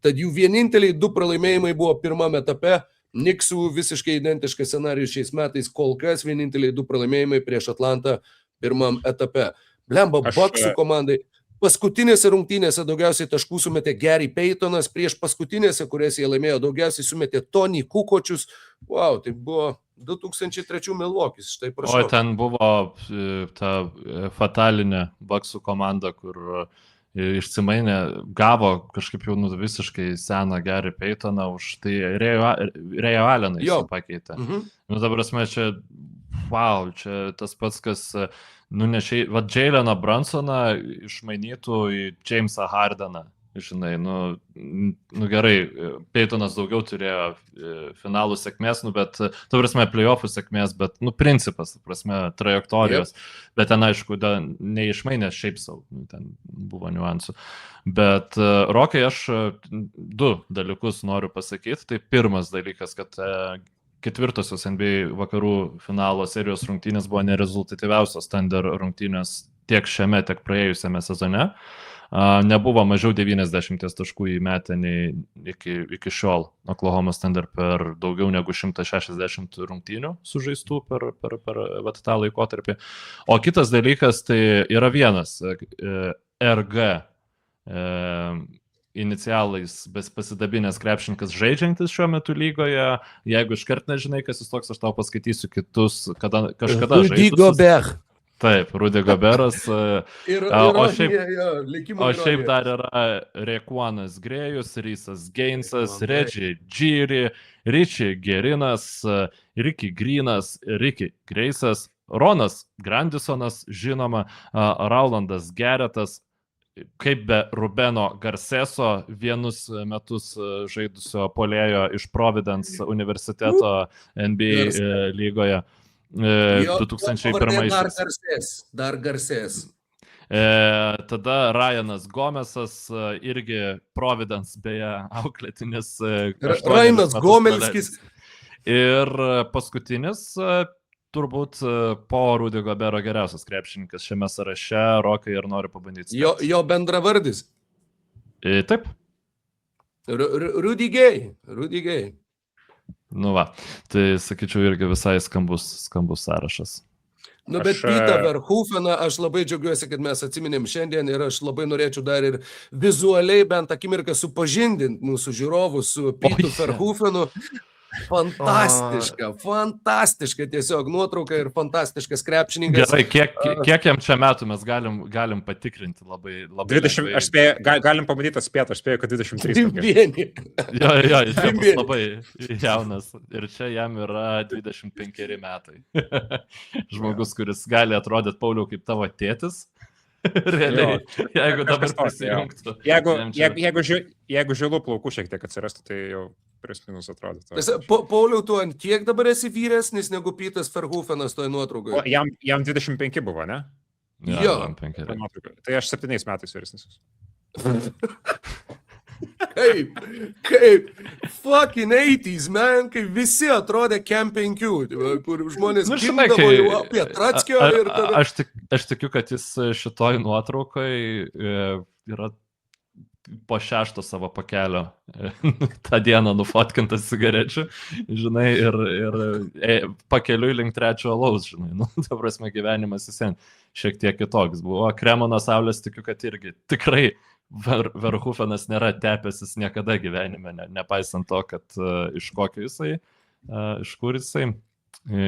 Tad jų vieninteliai 2 pralaimėjimai buvo pirmame etape. Knicksų visiškai identiškas scenarijus šiais metais, kol kas vieninteliai 2 pralaimėjimai prieš Atlantą pirmam etape. Blemba, Bucksų komandai paskutinėse rungtynėse daugiausiai taškų sumetė Gary Paytonas, prieš paskutinėse, kurias jie laimėjo, daugiausiai sumetė Tony Kukočius. Wow, tai buvo 2003 Milwaukee, štai prašau. O ten buvo ta fatalinė Bucksų komanda, kur išsimainė, gavo kažkaip jau visiškai seną Gary Paytoną, už tai Ray Alleną jis pakeitė. Nu, dabar asme, čia čia tas pats, kas nunešė, Jayleną Brunsoną išmainytų į Jamesą Hardeną. Žinai, nu gerai, Paytonas daugiau turėjo finalų sėkmės, bet, ta prasme, playoffų sėkmės, bet, principas, ta prasme, trajektorijos, bet ten, aišku, neišmainė šiaip savo, ten buvo niuansų. Bet, Rokai, aš 2 dalykus noriu pasakyti. Tai pirmas dalykas, kad ketvirtosios NBA vakarų finalo serijos rungtynės buvo nerezultatyviausios Thunder rungtynės tiek šiame, tiek praėjusiame sezone. Nebuvo mažiau 90 taškų įmetę iki šiol Oklahoma Thunder per daugiau negu 160 rungtynių sužaistų per tą laikotarpį. O kitas dalykas tai yra vienas RG inicialais pasidabinės krepšininkas žaidžiantis šiuo metu lygoje. Jeigu iškart nežinai, kas jis toks, aš tau paskaitysiu kitus, kažkada žaidžius. Taip, Rudy Goberas. O šiaip dar yra Rekuanas Grėjus, Rysas Gainsas, Reggie Giri, Richie Gerinas, Ricky Greenas, Ricky Greisas, Ronas Grandisonas, žinoma, Raulandas Geretas, kaip be Rubeno Garceso, vienus metus žaidusio puolėjo iš Providence universiteto NBA lygoje. 2001. Dar Garcės. Tada Ryanas Gomesas, irgi Providence, beje, auklėtinis. Ryanas Gomelskis. Ir paskutinis, turbūt po Rudy Gobero geriausias krepšininkas šiame sąraše, Rokai, ir noriu pabandyti. Jo bendravardis. Taip. Rudy Gay. Nu va, tai sakyčiau irgi visai skambus sąrašas. Bet Peter Verhoeveną aš labai džiaugiuosi, kad mes atsiminėm šiandien ir aš labai norėčiau dar ir vizualiai bent akimirką supažindinti mūsų žiūrovus su Peter Verhoevenu. Fantastiška tiesiog nuotrauka ir fantastiškas krepšininkas. Gerai, kiek jam čia metų mes galim patikrinti labai 20, aš spėju, galim pamatyti atspėti, aš spėju, kad 23. Jo, jis bus labai jaunas ir čia jam yra 25 metai. Žmogus, kuris gali atrodyti, Pauliau, kaip tavo tėtis. Realiai, jeigu dabar prisijungtų. Jeigu žilų plaukų šiek tiek atsirastų, tai jau prieš minus atrodytų. Pauliau, tu ant kiek dabar esi vyresnis negu Peter Verhoevenas toje nuotraukoje? Jam 25 buvo, ne? Jo. Tai aš 7 metais vyresnis. Kaip fucking 80s, man, kai visi atrodė Camp 5, kur žmonės gimdavo jau apie Trackio ir tada... Aš tikiu, kad jis šitoj nuotraukai yra po 6 savo pakelio tą dieną nufotkintas cigarečių, žinai, ir pakeliui link 3 alaus, žinai, ta prasme gyvenimas vis šiek tiek kitoks buvo. Kremo nuo saulės tikiu, kad irgi tikrai Verhoevenas nėra tepęsis niekada gyvenime, nepaisant to, kad iš kur jisai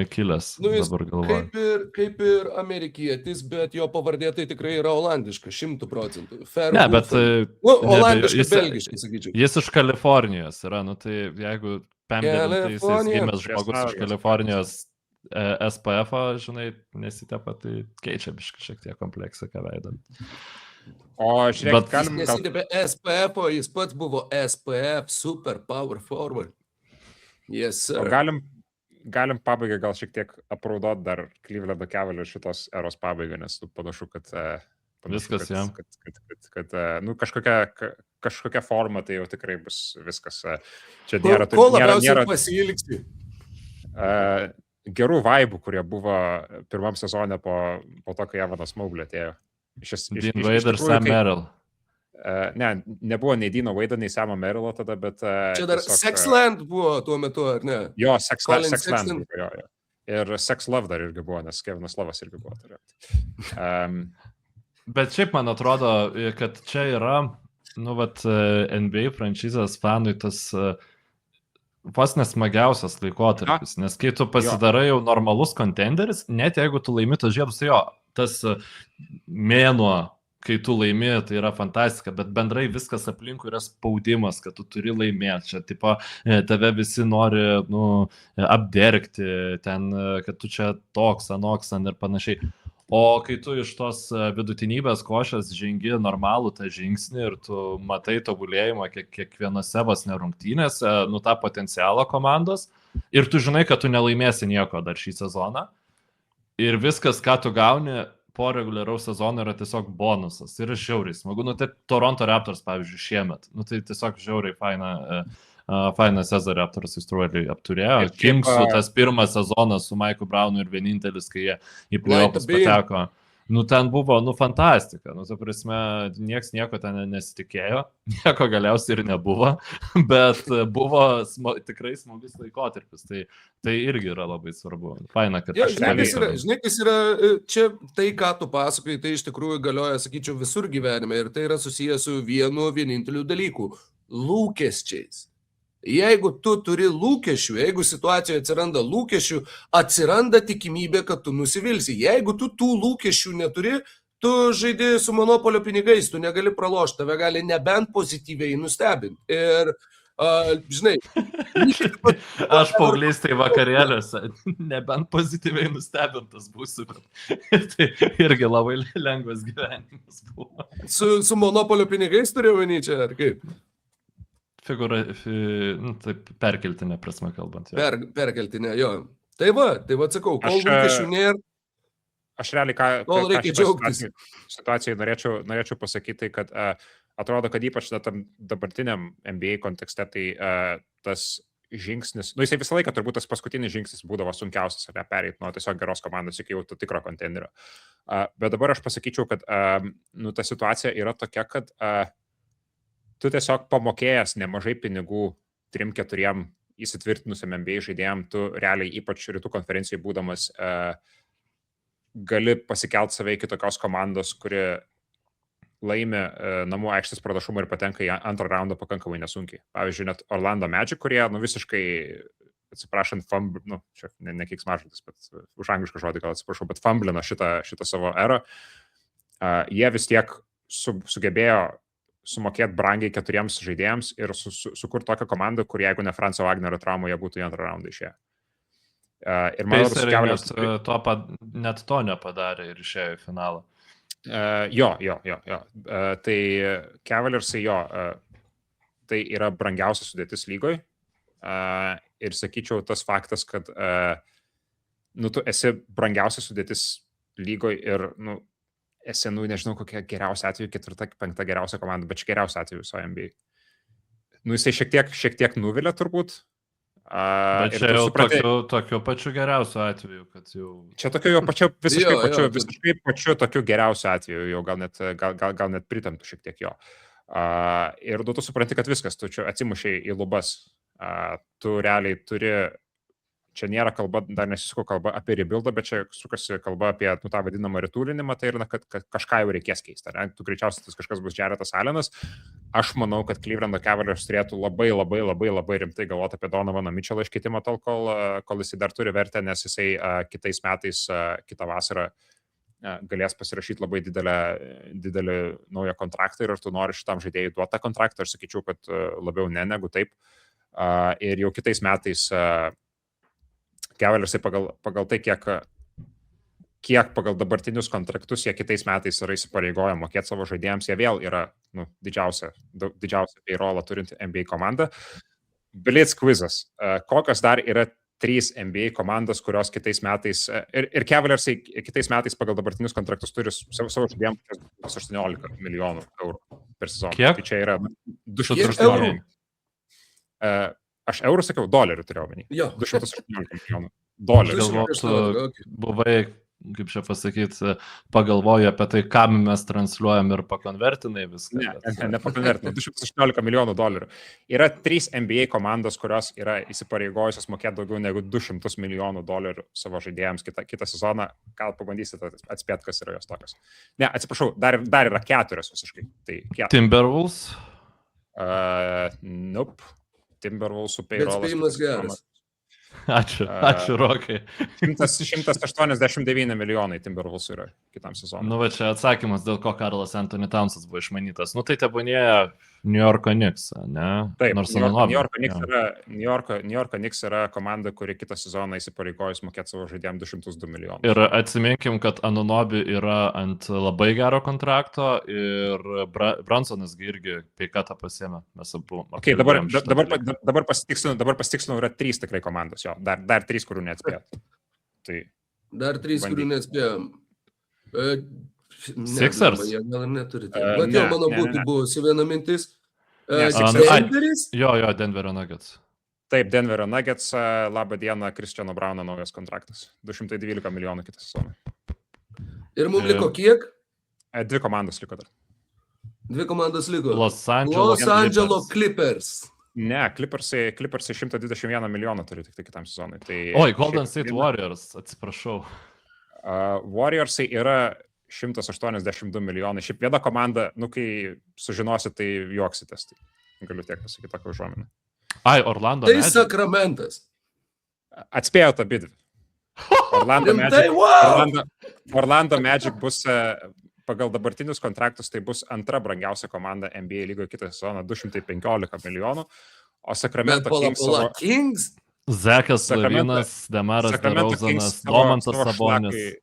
kilęs, dabar galvoju. Kaip ir amerikietis, bet jo pavardė tai tikrai yra olandiška, 100%. Ne, bet... Olandiška, belgiškai, sakyčiau. Jis iš Kalifornijos yra, tai jeigu Pembelintaisiais gimęs žmogus iš Kalifornijos SPF-o, žinai, nesitepa, tai keičia šiek tiek kompleksiką veidą. O žiūrėk, Bet- galim gal... Nesidėbė SPF, o jis pats buvo SPF, super power forward. Yes, O sir. galim pabaigą gal šiek tiek apraudot dar Clevelando Cavaliers šitos eros pabaigą, nes tu panašu, kad... Viskas jam. Kad nu, kažkokia forma tai jau tikrai bus viskas. Čia nėra... Ko labiausiai pasiilgsi? Gerų vaibų, kurie buvo pirmam sezone po to, kai Evanas Mobley atėjo. Dean Wade ir Sam Merrill. Ne, nebuvo nei Dino Wade, nei Samo Merrillo tada, bet... Čia dar tiesiog, Sexland buvo tuo metu, ar ne? Jo, Colin Sexland Sexton. buvo, jo. Ir Sex Love dar irgi buvo, nes Kevinas Lovas irgi buvo. Bet šiaip man atrodo, kad čia yra, nu, vat, NBA franšizės fanui tas vos nesmagiausias laikotarpis, nes kai tu pasidarai jau normalus kontenderis, net jeigu tu laimi tos žiedus, tai jo, tas mėnuo, kai tu laimi, tai yra fantastika, bet bendrai viskas aplinkui yra spaudimas, kad tu turi laimėti. Čia, tipo, tave visi nori, nu, apdergti, ten, kad tu čia toks, anoks, ir panašiai. O kai tu iš tos vidutinybės košės žengi normalų tą žingsnį ir tu matai tobulėjimą kiekvienose vos nerungtynėse, nu, tą potencialą komandos, ir tu žinai, kad tu nelaimėsi nieko dar šį sezoną, ir viskas, ką tu gauni po reguliaraus sezono, yra tiesiog bonusas. Ir žiauriai smagu. Nu, tai Toronto Raptors, pavyzdžiui, šiemet. Nu, tai tiesiog žiauriai faina Cesar Raptors įstruoliai apturėjo. Kingsų tas pirmas sezonas su Mike'u Brownu ir vienintelis, kai jie į playoffs pateko. Nu, ten buvo, nu, fantastika. Nu, ta prasme, nieks nieko ten nesitikėjo. Nieko galiausiai ir nebuvo. Bet buvo tikrai smagus laikotarpis. Tai irgi yra labai svarbu. Faina, kad... Ja, žinai, kas yra, čia tai, ką tu pasakai, tai iš tikrųjų galioja, sakyčiau, visur gyvenime. Ir tai yra susijęs su vieninteliu dalyku – lūkesčiais. Jeigu tu turi lūkesčių, jeigu situacijoje atsiranda lūkesčių, atsiranda tikimybė, kad tu nusivilsi. Jeigu tu tų lūkesčių neturi, tu žaidi su monopolio pinigais, tu negali pralošti, tave gali nebent pozityviai nustebinti. Ir, žinai... Aš paauglystėj vakarėliuose, nebent pozityviai nustebintas būsiu. Tai irgi labai lengvas gyvenimas buvo. Su monopolio pinigais turėjau vienį čia, ar kaip? Taip, perkeltinė prasme kalbant. Jo. Perkeltinė, jo. Tai va, sakau, kol lūkesčių nėra. Aš realiai, kol reikia džiaugtis. Situacijai norėčiau pasakyti, kad atrodo, kad ypač tam dabartiniam NBA kontekste, tai tas žingsnis, nu jisai visą laiką turbūt tas paskutinis žingsnis būdavo sunkiausias, ar ne, pereiti nuo tiesiog geros komandos iki jau tikro kontenderio. Bet dabar aš pasakyčiau, kad nu, ta situacija yra tokia, kad tu tiesiog pamokėjęs nemažai pinigų 3-4 įsitvirtinusiam NBA žaidėjam, tu realiai ypač rytų konferencijai būdamas gali pasikelt save iki tokios komandos, kuri laimi namų aikštės pranašumą ir patenka į antrą raundą pakankamai nesunkiai. Pavyzdžiui, net Orlando Magic, kurie visiškai, atsiprašant, čia ne keiksmažodis, bet už anglišką žodį gal atsiprašau, bet fumblino šitą savo erą, jie vis tiek sugebėjo sumokėti brangiai 4 žaidėjams ir sukurti tokią komandą, kur jeigu ne Franco Wagnerio traumų, jie būtų į antrą raundą išėję. Ir man Cavaliers net to nepadarė ir išėjo į finalą. Jo. Tai Cavaliersai tai yra brangiausia sudėtis lygoj. Ir sakyčiau, tas faktas, kad tu esi brangiausia sudėtis lygoj ir esi, nežinau, kokia geriausia atveju, 4-5 geriausia komanda, bet čia geriausia atveju viso NBA. Jisai šiek tiek nuvilia turbūt. Bet čia jau tokiu pačiu geriausiu atveju, kad jau... Čia tokiu jau visiškai pačiu tokiu geriausiu atveju, jau gal net pritemptų šiek tiek jo. Ir tu supranti, kad viskas, tu čia atsimušiai į lubas. Tu realiai turi... Čia nėra kalba, dar nesisuko kalba apie rebuildą, bet čia sukasi kalba apie tą vadinamą retūlinimą, tai yra, kad kažką jau reikės keisti. Tu greičiausiai tas kažkas bus Jaretas Allenas. Aš manau, kad Clevelando Cavaliers turėtų labai rimtai galvoti apie Donovan Mitchellą iškeitimą tol, kol jisai dar turi vertę, nes jisai kitais metais, kitą vasarą galės pasirašyti labai didelį naują kontraktą ir ar tu nori šitam žaidėjui duoti tą kontraktą, aš sakyčiau, kad labiau ne negu taip. Ir jau kitais metais Cavaliers pagal tai, kiek pagal dabartinius kontraktus jie kitais metais yra įsipareigoję mokėti savo žaidėjams, jie vėl yra didžiausia payrollą turinti NBA komanda. Blitz quizas. Kokios dar yra 3 NBA komandos, kurios kitais metais, ir Cavaliersai kitais metais pagal dabartinius kontraktus turi savo žaidėjams 18 milijonų eurų per sezoną. Kiek? Tai čia yra 218 eurų. Aš eurų sakiau, dolerių turėjau menį. Jo. 218 milijonų dolerių. Galbūt buvai, kaip čia pasakyti, pagalvoju apie tai, kam mes transliuojam ir pakonvertinai viską. Ne pakonvertinai, 218 milijonų dolerių. Yra 3 NBA komandos, kurios yra įsipareigojusios mokėti daugiau negu 200 milijonų dolerių savo žaidėjams kitą sezoną. Gal pabandysite atspėti, kas yra jos tokios. Ne, atsiprašau, dar yra 4 visiškai. Tai 4. Timberwolves? Nope. Timberwolves su Bet payrollas. spėjimas geras. Ačiū, Rokai. 189 milijonai Timberwolves yra kitam sezonui. Nu, va čia atsakymas, dėl ko Karlas Anthony Townsas buvo išmanytas. Nu, tai tebūnėja New Yorko Knicks, ne? Taip, nors New Yorko Knicks yra komanda, kuri kitą sezoną įsipareigojus mokėti savo žaidėjams 202 milijonų. Ir atsiminkim, kad Anunobi yra ant labai gero kontrakto ir Bransonas irgi peikatą pasiėmė. Mes abu. Okay, dabar pasitikslinau, yra 3 tikrai komandos, jo. Dar 3, kurių neatspėjot. Tai Dar 3, kurių neatspėjom. Sixers? Jie gal ir neturi. Bet jau mano būtų buvusi viena mintis. Denveris? Jo, Denverio Nuggets. Taip, Denverio Nuggets, labą dieną, Cristiano Brauno naujas kontraktas. 212 milijonų kitą sezoną. Ir mums liko kiek? 2 komandos liko dar. 2 komandos liko. Los Angeles Clippers. Ne, Clippersai 121 milijoną turi tik tai kitam sezonui. Tai Oi, Golden State Warriors, atsiprašau. Warriorsai yra 182 milijonai. Šiaip viena komanda, kai sužinosit, tai juoksitės. Tai galiu tiek pasakyti tokią užuominą. Ai, Orlando Tai Magic. Sakramentas. Atspėjot abidvi. Orlando Magic bus pagal dabartinius kontraktus, tai bus antra brangiausia komanda NBA lygoje kitą sezoną, 215 milijonų. O Sacramento Kings? Zekas Lavinas, Demaras DeRozanas, Domantas Sabonis.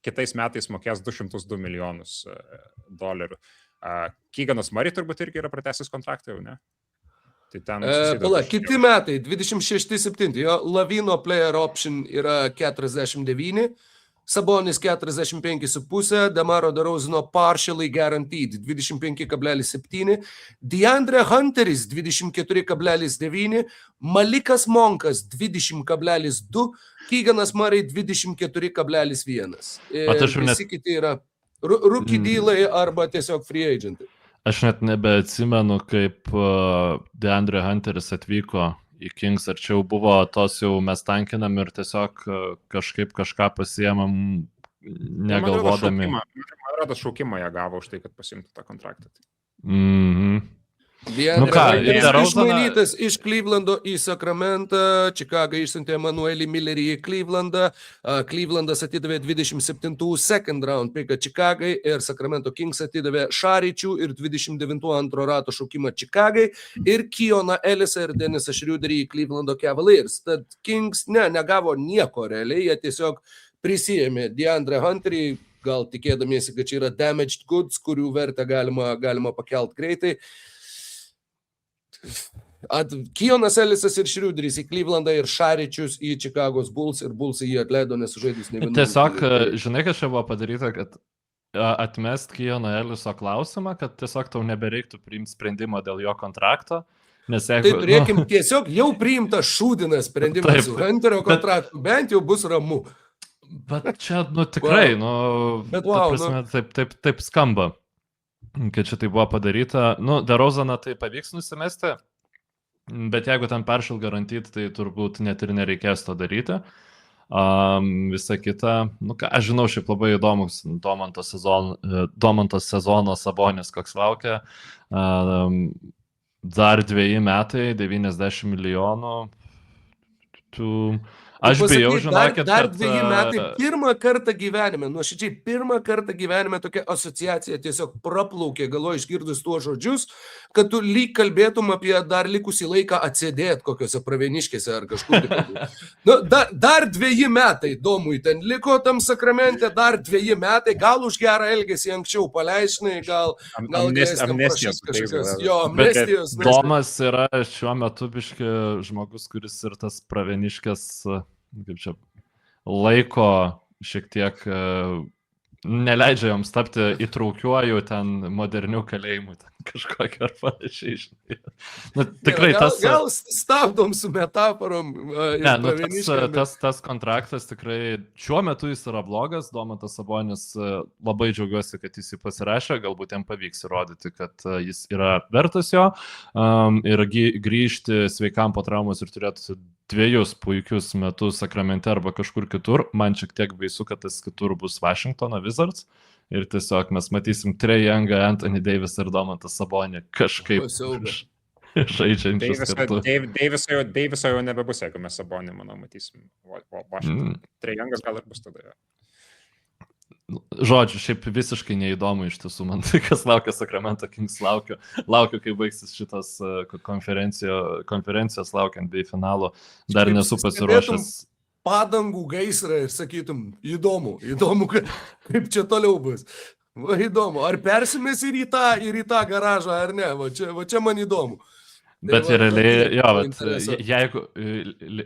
Kitais metais mokės 202 milijonus dolerių. Keeganas Murray turbūt irgi yra pratęsis kontraktą jau, ne? Tai ten kiti metai, 26-7, jo Lavino player option yra 49, Sabonis 45,5, Demaro DeRozano partially guaranteed 25,7, DeAndre Hunteris 24,9, Malikas Monkas 20,2, Keeganas Murray 24,1. Visi kiti yra rookie dealai arba tiesiog free agentai. Aš net nebeatsimenu, kaip DeAndre Hunteris atvyko į Kings, ar čia jau buvo tos jau mes tankinam ir tiesiog kažką pasiemam negalvodami. Man rodo, šaukimą jie gavo už tai, kad pasiimtų tą kontraktą. Išmainytas iš Clevelando į Sacramentą, Chicago išsiuntė Emanuelį Millerį į Clevelandą, Clevelandas atidavė 27 second round picką Chicagai ir Sacramento Kings atidavė Šaričių ir 29 antro rato šaukimą Chicagai ir Keoną Ellisą ir Denisą Schroederį į Clevelando Cavaliers. Tad Kings negavo nieko realiai, jie tiesiog prisijėmė DeAndre Hunterį, gal tikėdamiesi, kad čia yra damaged goods, kurių vertę galima pakelt greitai. Keonas Ellisas ir Schroederis į Clevelandą ir Šaričius į Chicago's Bulls ir Bullsai jį atleido nesužaidus ne vienų. Tiesiog, žinai, kas čia buvo padaryta, kad atmest Keono Elliso klausimą, kad tiesiog tau nebereiktų priimti sprendimo dėl jo kontrakto. Nes jeigu, tai turėkim tiesiog jau priimta šūdinas sprendimas su Hunterio kontraktu, bent jau bus ramu. Bet čia, tikrai, prasme, taip skamba, kad čia tai buvo padaryta. DeRozaną tai pavyks nusimesti, bet jeigu ten partial guaranteed, tai turbūt net ir nereikės to daryti. Visa kita, aš žinau, šiaip labai įdomus Domantas sezono Sabonis, koks laukia. Dar 2 metai, 90 milijonų. Aš pasakai, bijau, žinokit, dar kad, 2 metai, pirmą kartą gyvenime, nuoširdžiai, pirmą kartą gyvenime tokia asociacija tiesiog praplaukė galvo išgirdus tuos žodžius, kad tu lyg kalbėtum apie dar likusį laiką atsėdėt kokiuose Pravieniškėse ar kažkur. Nu, dar 2 metai Domui ten liko tam sakramente, dar 2 metai, gal už gerą elgesį anksčiau paleisnai, gal amnestijos kažkas. suteiks, Jo, amnestijos. Domas yra šiuo metu biški žmogus, kuris ir tas Pravieniškės, kaip čia, laiko šiek tiek neleidžia joms tapti įtraukiuoju ten modernių kalėjimų, ten kažkokiu ar panašiai. Nu, tikrai gal stabdom su metaforom. Ne, nu, tas kontraktas tikrai šiuo metu jis yra blogas. Domantas Sabonis, labai džiaugiuosi, kad jis jį pasirašė, galbūt jam pavyks įrodyti, kad jis yra vertas jo ir grįžti sveikam po traumos ir turėti 2 puikius metus Sakramente arba kažkur kitur. Man šiek tiek baisu, kad tas kitur bus Washingtono Wizards ir tiesiog mes matysim Trae Youngą, Anthony Davis ir Domantą Sabonį kažkaip žaidžiančius kartu. Daviso jau nebebus, jeigu mes Sabonį, manau, matysim Washington. Trae Youngas gal ir bus tada. Žodžiu, šiaip visiškai neįdomu iš tiesų, man tai, kas laukia Sacramento Kings, laukiu, kai baigsis šitos konferencijos laukiant bei finalo, dar nesu pasiruošęs. Padangų gaisrą ir sakytum, įdomu, kaip čia toliau bus. Va, įdomu, ar persimės ir į tą garažą, ar ne, va čia man įdomu. Bet realiai, jeigu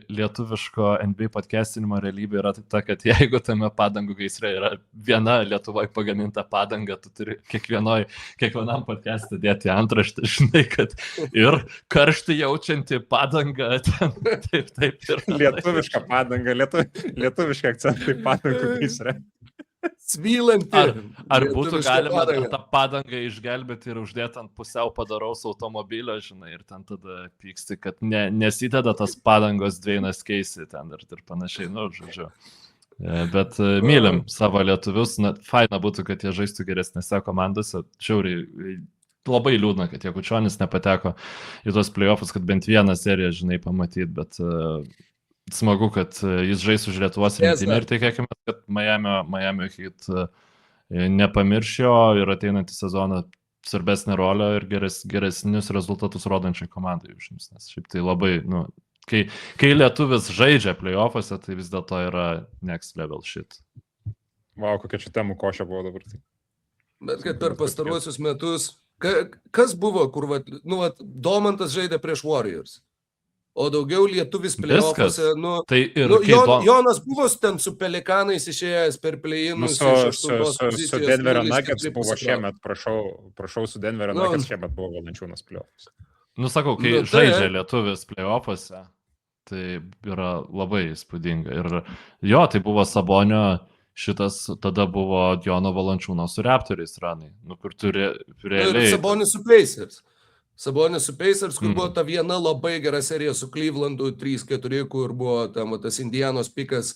lietuviško NBA podcastinimo realybė yra ta, kad jeigu tame padangų gaisre yra viena Lietuvoje pagaminta padanga, tu turi kiekvienam podcast'e dėti antraštę, žinai, kad ir karštį jaučianti padanga, taip. Lietuviška padanga, lietuviška akcentai padangų gaisre. Svylanti. Ar būtų galima tą padangą išgelbėti ir uždėti ant pusiau padaraus automobilio, žinai, ir ten tada pyksti, kad nesideda tas padangos dveinas keisi ten ir panašiai, nu, žodžiu. Bet mylim savo lietuvius, faina būtų, kad jie žaistų geresnėse komandose, šiauriai. Labai liūdna, kad Jakučionis nepateko į tos playoffus, kad bent vieną seriją, žinai, pamatyti, bet smagu, kad jis žais už Lietuvos rinktinę ir tikėkime, kad Miami Heat nepamirš jo ir ateinantį sezoną svarbesnę rolę ir geresnius rezultatus rodančiai komandai užims. Nes šiaip tai labai, kai lietuvis žaidžia playoffuose, tai vis dėlto yra next level shit. Vau, kokia čia temų košė buvo dabar. Bet kad per pastaruosius metus, kas buvo, kur Domantas žaidė prieš Warriors? O daugiau lietuvis play-offuose, Jonas buvo ten su Pelikanais išėjęs per play-inus iš 8 pozicijos. Su Denverio Nuggets buvo šiemet, prašau, su Denverio Nuggets šiemet buvo Valančiūnas play-offuose. Sakau, kai žaidžia lietuvis play-offuose, tai yra labai įspūdinga. Ir jo, tai buvo Sabonio, šitas tada buvo Jono Valančiūno su Raptoriais ranai, kur turi realiai... Ir Sabonis su Pacers. Sabonis su Pacers, kur buvo ta viena labai gera serija su Clevelandu 3-4, kur buvo tas Indianos pikas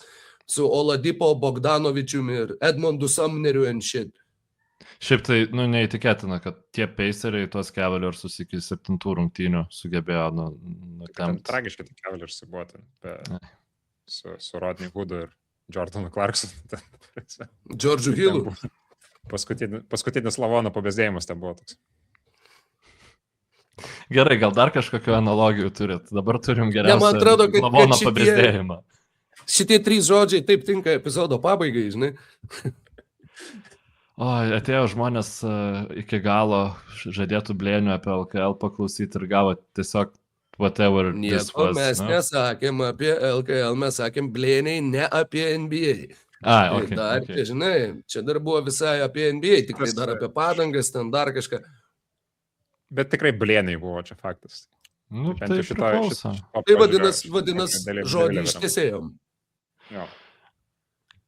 su Oladipo Bogdanovičiumi ir Edmondu Sumneriu and shit. Šiaip tai, neįtikėtina, kad tie Paceriai tuos Cavaliersus iki 7 rungtynių sugebėjo nutemti. Tragiškai tai Cavaliers buvo ten, su Rodney Hoodu ir Jordanu Clarksonu. Georgiu Hillu. Paskutinis Lavono pabėsdėjimas ten buvo toks. Gerai, gal dar kažkokių analogijų turit? Dabar turim geriausią Lavono pabėsdėjimą. Šitie 3 žodžiai taip tinka epizodo pabaigai, žinai. Atėjo žmonės iki galo žadėtų blėnių apie LKL paklausyti ir gavo tiesiog whatever this was. Mes nesakėm apie LKL, mes sakėm blėniai ne apie NBA. Okay. Žinai, čia dar buvo visai apie NBA, tikrai dar apie padangas, ten dar kažką. Bet tikrai blėniai buvo čia faktas. Tai priklauso. Tai vadinas žodį ištiesėjom.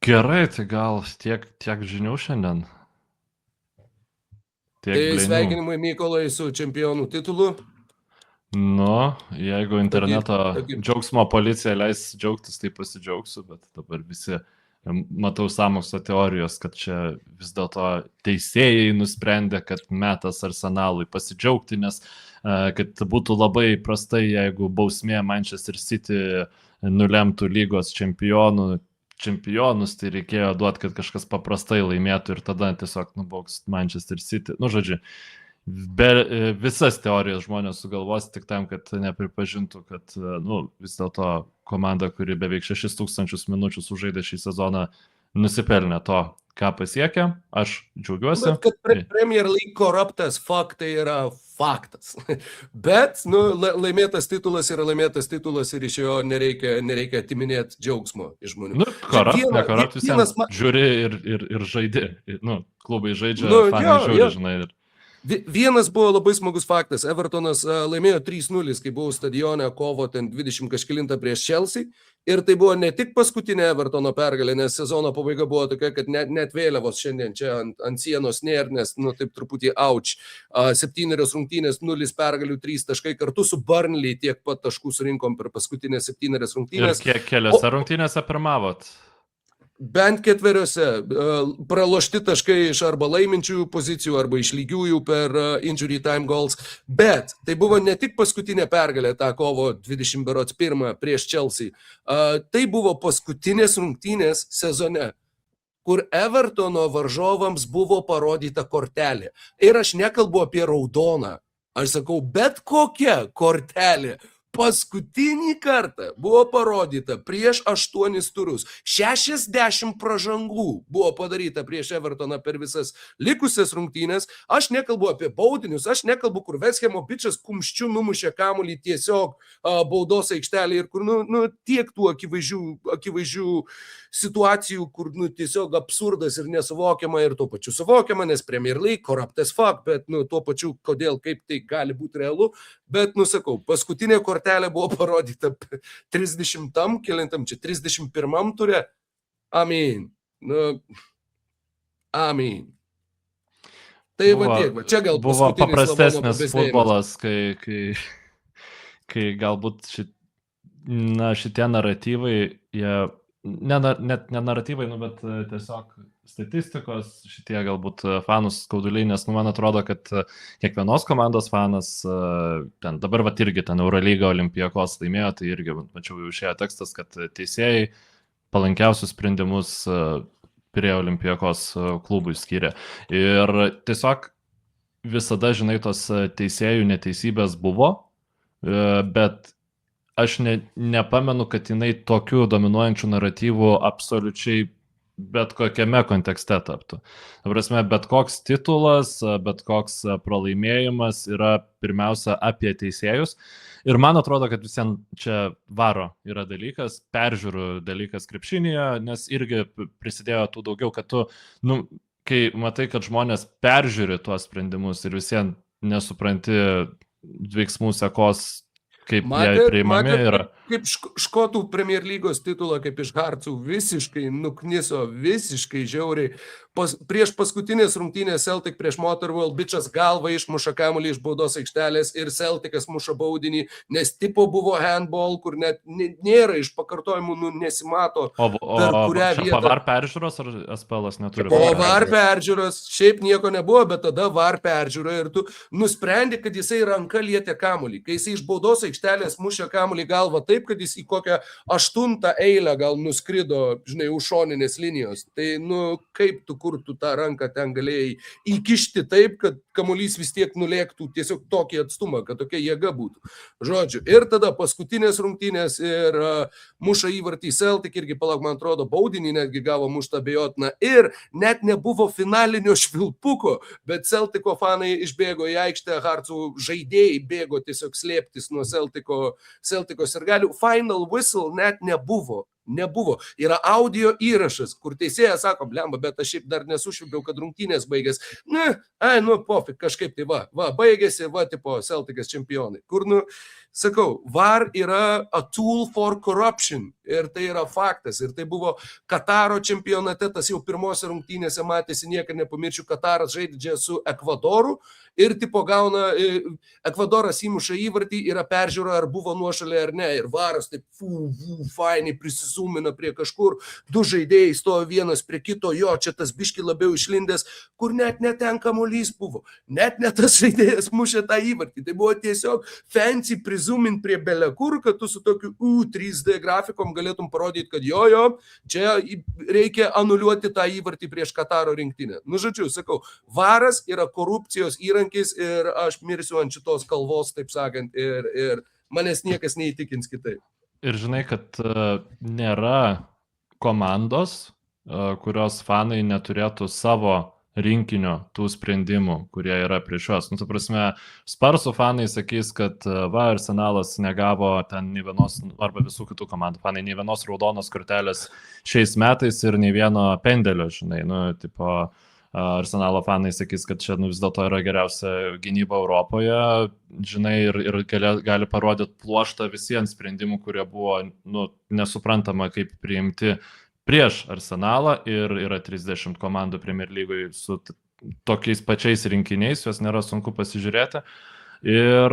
Gerai, tai gal tiek žinių šiandien. Tai sveikinimai Mykolai su čempionų titulu. Jeigu interneto džiaugsmo policija leis džiaugtis, tai pasidžiaugsiu, bet dabar visi matau sąmokslo teorijos, kad čia vis dėlto teisėjai nusprendė, kad metas Arsenalui pasidžiaugti, nes kad būtų labai prastai, jeigu bausmė Manchester City nulemtų lygos čempionus, tai reikėjo duoti, kad kažkas paprastai laimėtų ir tada tiesiog nubaugs Manchester City. Nu, žodžiu, visas teorijas žmonės sugalvos tik tam, kad nepripažintų, kad vis dėlto komanda, kuri beveik 6000 minučių sužaidė šį sezoną, nusipelnė to, ką pasiekė. Aš džiaugiuosi. Bet kad Premier League koruptas faktai yra faktas. Bet laimėtas titulas yra laimėtas titulas ir iš jo nereikia atiminėti džiaugsmo iš žmonių. Nekorupt visiems žiūri ir žaidži. Klubai žaidžia, fanai žiūri, žinai. Vienas buvo labai smagus faktas. Evertonas laimėjo 3-0, kai buvo stadione kovo 20 kažkilintą prieš Chelsea. Ir tai buvo ne tik paskutinė Evertono pergalė, nes sezono pabaiga buvo tokia, kad net vėliavos šiandien čia ant sienos nėra, nes taip truputį auč. 7 rungtynės, 0 pergalių, 3 taškai, kartu su Burnley tiek pat taškų surinkom per paskutinės 7 rungtynės. Ir keliose rungtynėse pirmavot? Bent 4 pralošti taškai iš arba laiminčiųjų pozicijų, arba iš lygiųjų per injury time goals. Bet tai buvo ne tik paskutinė pergalė tą kovo 21 prieš Chelsea. Tai buvo paskutinės rungtynės sezone, kur Evertono varžovams buvo parodyta kortelė. Ir aš nekalbu apie raudoną. Aš sakau, bet kokia kortelė. Paskutinį kartą buvo parodyta prieš 8 turus. 60 pražangų buvo padaryta prieš Evertoną per visas likusias rungtynės. Aš nekalbu apie baudinius, aš nekalbu, kur West Hamo bičas kumščiu numušė kamuolį tiesiog baudos aikštelį ir kur tiek tų akivaizdžių situacijų, kur tiesiog absurdas ir nesuvokiama ir tuo pačiu suvokiama, nes Premier League corrupt as fuck, bet tuo pačiu kodėl, kaip tai gali būti realu. Bet, sakau, paskutinė kortelė buvo parodyta 30-am, kelintam čia, 31-am ture. Amen. Amen. Tai tiek, čia gal buvo paprastesnis futbolas, kai galbūt šitie naratyvai, jie, net ne naratyvai, bet tiesiog statistikos, šitie galbūt fanus skauduliai, nes man atrodo, kad kiekvienos komandos fanas, dabar irgi ten Eurolyga Olympiakos laimėjo, tai irgi, mačiau, jau išėjo tekstas, kad teisėjai palankiausius sprendimus prie Olympiakos klubui skyrė. Ir tiesiog visada, žinai, tos teisėjų neteisybės buvo, bet aš nepamenu, kad jinai tokių dominuojančių naratyvų absoliučiai bet kokiame kontekste taptų. Prasme, bet koks titulas, bet koks pralaimėjimas yra pirmiausia apie teisėjus. Ir man atrodo, kad visiems čia varo yra dalykas, peržiūrų dalykas krepšinėje, nes irgi prisidėjo tų daugiau, kad tu, kai matai, kad žmonės peržiūri tuos sprendimus ir visiems nesupranti veiksmų sekos, kaip jie priimami yra. Kaip škotų Premier lygos titulą, kaip iš Harcų, visiškai nukniso, visiškai žiauriai. Prieš paskutinės rungtynės Celtic prieš Motherwell bičas galva išmuša kamuolį iš baudos aikštelės ir Celticas muša baudinį, nes tipo buvo handball, kur net nėra iš pakartojimų, nesimato per kurią vietą. Po VAR peržiūros ar SPL-as neturi? Po VAR peržiūros, šiaip nieko nebuvo, bet tada VAR peržiūro ir tu nusprendi, kad jisai ranka lietė kamuolį. Kai jisai iš baudos aikštelės mušė kamuolį galvą taip, kad jis į kokią 8 eilę gal nuskrido, žinai, už šoninės linijos. Tai, kaip tu, kur tu tą ranką ten galėjai įkišti taip, kad kamuolys vis tiek nulėktų tiesiog tokį atstumą, kad tokia jėga būtų. Žodžiu, ir tada paskutinės rungtynės ir muša įvartį Celtic, irgi palauk, man atrodo, baudinį netgi gavo muštą abejotiną ir net nebuvo finalinio švilpuko, bet Celtico fanai išbėgo į aikštę, Harcų žaidėjai bėgo tiesiog slėptis nuo Celtico sirgalių. Final whistle net nebuvo. Yra audio įrašas, kur teisėjas sako, blemba, bet aš šiaip dar nesušvilpiau, kad rungtynės baigės. Pofik, kažkaip tai baigėsi, tipo, Celticas čempionai. Kur, sakau, VAR yra a tool for corruption ir tai yra faktas. Ir tai buvo Kataro čempionate, tas jau pirmose rungtynėse matėsi, niekada nepamiršiu, Kataras žaidžia su Ekvadoru ir tipo gauna, Ekvadoras įmuša įvartį, yra peržiūra, ar buvo nuošalė ar ne. Ir VARas taip fainiai prisisumina prie kažkur, 2 žaidėjai stovi vienas prie kito, jo, čia tas biški labiau išlindęs, kur net netenka kamuolys buvo. Net tas žaidėjas mušė tą įvartį. Tai buvo tiesiog fancy prizūminimas prizumint prie belekur, kad tu su tokiu 3D grafikom galėtum parodyti, kad jo, čia reikia anuliuoti tą įvartį prieš Kataro rinktinę. Nu, žodžiu, sakau, varas yra korupcijos įrankis ir aš mirsiu ant šitos kalvos, taip sakant, ir manęs niekas neįtikins kitaip. Ir žinai, kad nėra komandos, kurios fanai neturėtų savo rinkinio tų sprendimų, kurie yra prieš juos. Nu, tu prasme, Sparsų fanai sakys, kad Arsenalas negavo ten nei vienos, arba visų kitų komandų fanai, nei vienos raudonos kortelės šiais metais ir nei vieno pendelio, žinai. Nu, tipo, Arsenalo fanai sakys, kad čia vis dėlto yra geriausia gynyba Europoje, žinai, ir gali parodyti pluoštą visiems sprendimų, kurie buvo nesuprantama kaip priimti prieš Arsenalą ir yra 30 komandų Premier lygoje su tokiais pačiais rinkiniais, juos nėra sunku pasižiūrėti. Ir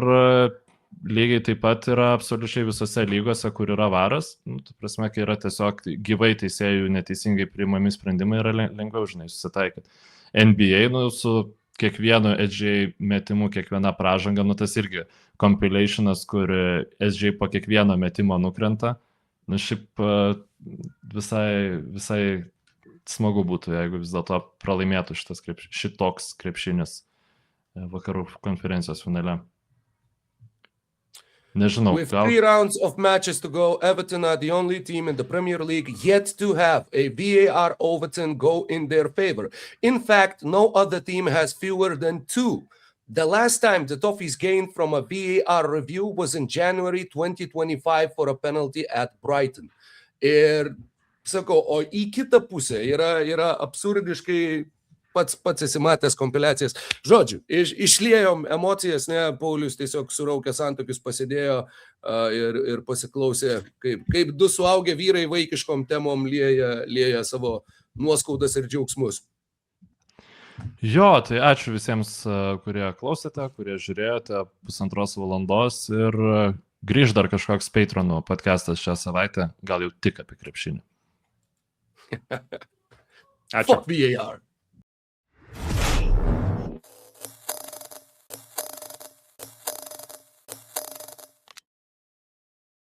lygiai taip pat yra absoliučiai visose lygose, kur yra varas. Tu prasme, kai yra tiesiog gyvai teisėjų neteisingai priimami sprendimai, yra lengviau, žinai, susitaikyti. NBA, su kiekvienu SJ metimu, kiekviena pražanga, tas irgi compilationas, kur SJ po kiekvieno metimo nukrenta. Šiaip visai smagu būtų, jeigu vis dėlto pralaimėtų šitoks krepšinis vakarų konferencijos finale. Nežinau, With 3 rounds of matches to go, Everton are the only team in the Premier League yet to have a VAR overturn go in their favor. In fact, no other team has fewer than 2. The last time the Toffees gained from a VAR review was in January 2025 for a penalty at Brighton. Ir sakau, o į kitą pusę yra absurdiškai pats esimatęs kompiliacijas. Žodžiu, išliejom emocijas, ne, Paulius tiesiog suraukęs antokius pasėdėjo ir pasiklausė, kaip du suaugę vyrai vaikiškom temom lieja savo nuoskaudas ir džiaugsmus. Jo, tai ačiū visiems, kurie klausėte, kurie žiūrėjote 1,5 valandos ir grįž dar kažkoks Patreonų podcastas šią savaitę, gal jau tik apie krepšinį. Ačiū. Fuck VAR.